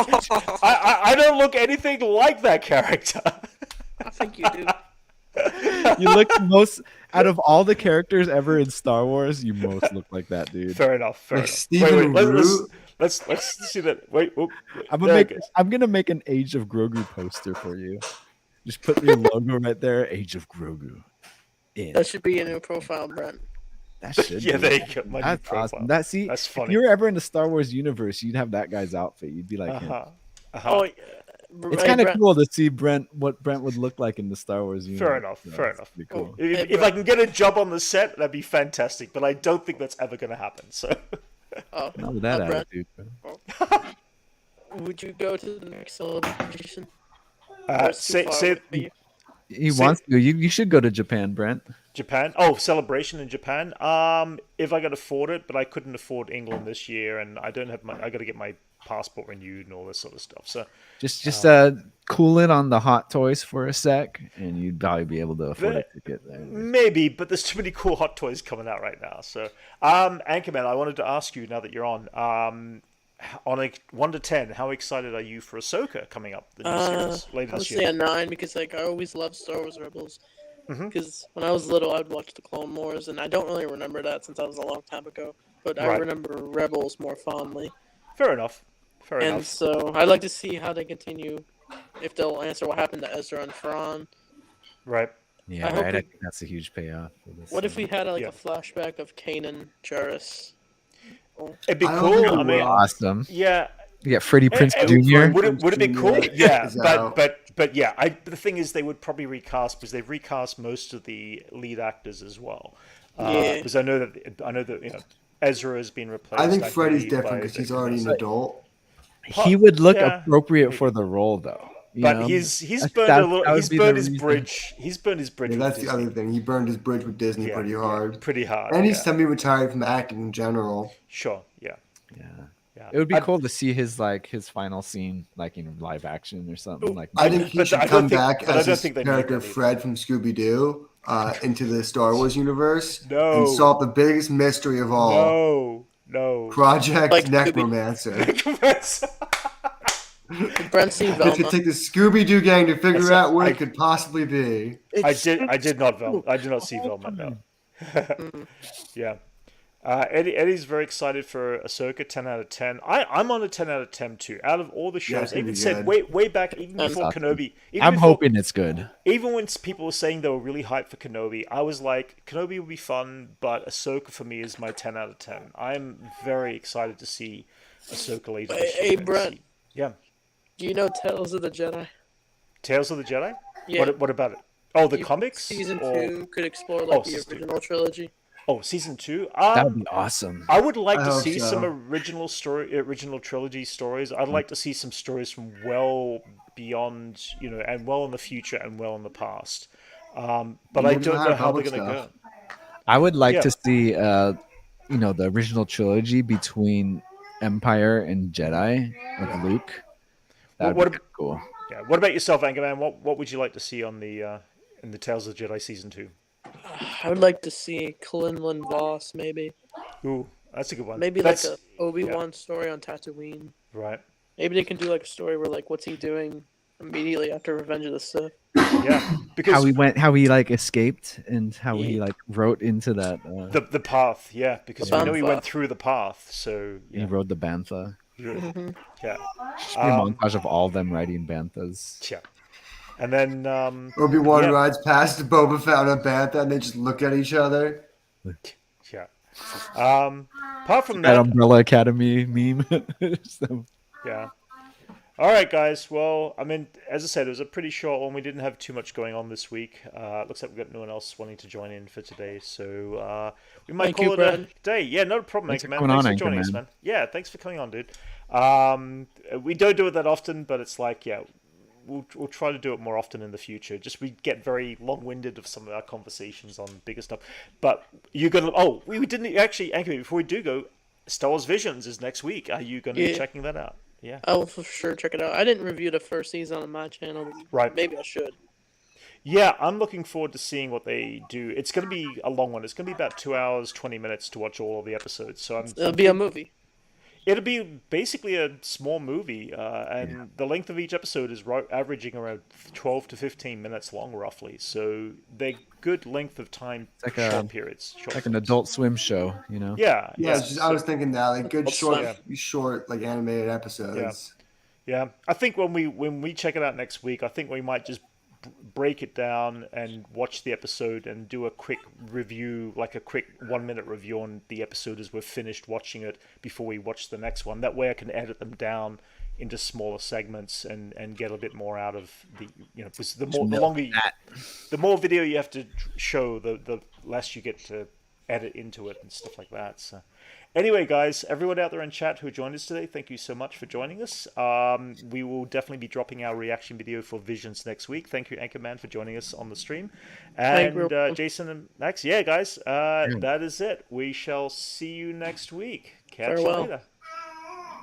I don't look anything like that character. I think you do. You look most out of all the characters ever in Star Wars. You most look like that dude. Fair enough. Fair Like enough. Stephen Root? Let's see that. Wait. Whoop. I'm There it gonna make an Age of Grogu poster for you. Just put your logo right there. Age of Grogu. In. That should be your new profile, Brent. That should. Yeah, be. there you go. My new That's profile. awesome. That's If funny. you were ever in the Star Wars universe, you'd have that guy's outfit. You'd be like him. Uh-huh. Oh, yeah. It's kind of cool to see what Brent would look like in the Star Wars universe. Fair enough. So fair enough. Pretty cool. If I can get a job on the set, that'd be fantastic. But I don't think that's ever going to happen. So. Not with that attitude. Would you go to the next celebration? He wants to. You should go to Japan, Brent. Japan? Oh, celebration in Japan. If I could afford it, but I couldn't afford England this year, and I don't have I got to get my passport renewed and all this sort of stuff. So just cool it on the hot toys for a sec, and you'd probably be able to afford a ticket there. Maybe, but there's too many cool hot toys coming out right now. So, Anchorman, I wanted to ask you now that you're on a 1 to 10, how excited are you for Ahsoka coming up the new series later this year? I would say a 9 because I always loved Star Wars Rebels. Because when I was little, I'd watch the Clone Wars, and I don't really remember that since that was a long time ago. But I remember Rebels more fondly. Fair enough. And so I'd like to see how they continue, if they'll answer what happened to Ezra and Thrawn. Right. Yeah, I think that's a huge payoff for this. What if we had a flashback of Kanan Jarrus? It'd be cool. I mean, awesome. Yeah. Yeah, Freddie Prinze Jr. Would it be cool? Yeah, but yeah, the thing is, they would probably recast because they've recast most of the lead actors as well. Because I know that Ezra has been replaced. I think Freddie's different because he's already an adult. He would look appropriate for the role, though. But he's burned a little. He's burned his bridge. He's burned his bridge. Yeah, that's the other thing. He burned his bridge with Disney pretty hard. Pretty hard. And he's semi-retired from acting in general. Sure. Yeah. It would be cool to see his final scene in live action or something like that. I think he should come back as his character Fred from Scooby-Doo into the Star Wars universe and solve the biggest mystery of all. No. Project Necromancer. Brent see Velma. It could take the Scooby-Doo gang to figure out what it could possibly be. I did not see Velma. No. Yeah. Eddie's very excited for Ahsoka. 10 out of 10. I'm on a 10 out of 10 too. Out of all the shows, I even said way back, even before Kenobi. I'm hoping it's good. Even when people were saying they were really hyped for Kenobi, I was like, Kenobi will be fun, but Ahsoka for me is my 10 out of 10. I'm very excited to see Ahsoka later this year. Hey, Brent. Yeah. Do you know Tales of the Jedi? Tales of the Jedi? Yeah. What about it? Oh, the comics? Season 2 could explore the original trilogy. Oh, season 2? That would be awesome. I would like to see some original trilogy stories. I'd like to see some stories from well beyond, and well in the future and well in the past. But I don't know how they're going to go. I would like to see, the original trilogy between Empire and Jedi with Luke. That would be cool. Yeah. What about yourself, Anchorman? What would you like to see on the in the Tales of the Jedi season 2? I would like to see Quinlan Voss, maybe. Ooh, that's a good one. Maybe like a Obi-Wan story on Tatooine. Right. Maybe they can do a story where what's he doing immediately after Revenge of the Sith. Yeah, because how he escaped and how he wrote into that the path. Yeah, because we know he went through the path, so he rode the bantha. Mm-hmm. Yeah, a montage of all of them riding banthas. Yeah. And then Obi-Wan rides past Boba Fett on a bantha, and they just look at each other. Yeah. Apart from that Umbrella Academy meme. Yeah. All right, guys. Well, I mean, as I said, it was a pretty short one. We didn't have too much going on this week. Looks like we've got no one else wanting to join in for today, so we might call it a day. Yeah, no problem, Anchorman. Thanks for joining us, man. Yeah, thanks for coming on, dude. We don't do it that often, but it's we'll try to do it more often in the future. Just we get very long-winded of some of our conversations on bigger stuff. But you're gonna. Oh, we didn't actually, Anchorman. Before we do go, Star Wars Visions is next week. Are you going to be checking that out? Yeah. I will for sure check it out. I didn't review the first season on my channel. Right. Maybe I should. Yeah, I'm looking forward to seeing what they do. It's going to be a long one. It's going to be about 2 hours, 20 minutes to watch all of the episodes. So it'll be a movie. It'll be basically a small movie, and the length of each episode is averaging around 12 to 15 minutes long, roughly. So they're good length of time, short periods. Like an Adult Swim show, Yeah. I was thinking that, good short, animated episodes. Yeah. I think when we check it out next week, I think we might just break it down and watch the episode and do a quick review, like a quick 1-minute review on the episode as we're finished watching it before we watch the next one. That way I can edit them down, into smaller segments and get a bit more out of the, you know, because the more video you have to show, the less you get to edit into it and stuff like that. So anyway, guys, everyone out there in chat who joined us today, thank you so much for joining us. We will definitely be dropping our reaction video for Visions next week. Thank you, Anchorman, for joining us on the stream. And Jason and Max, yeah, guys, that is it. We shall see you next week. Catch you later.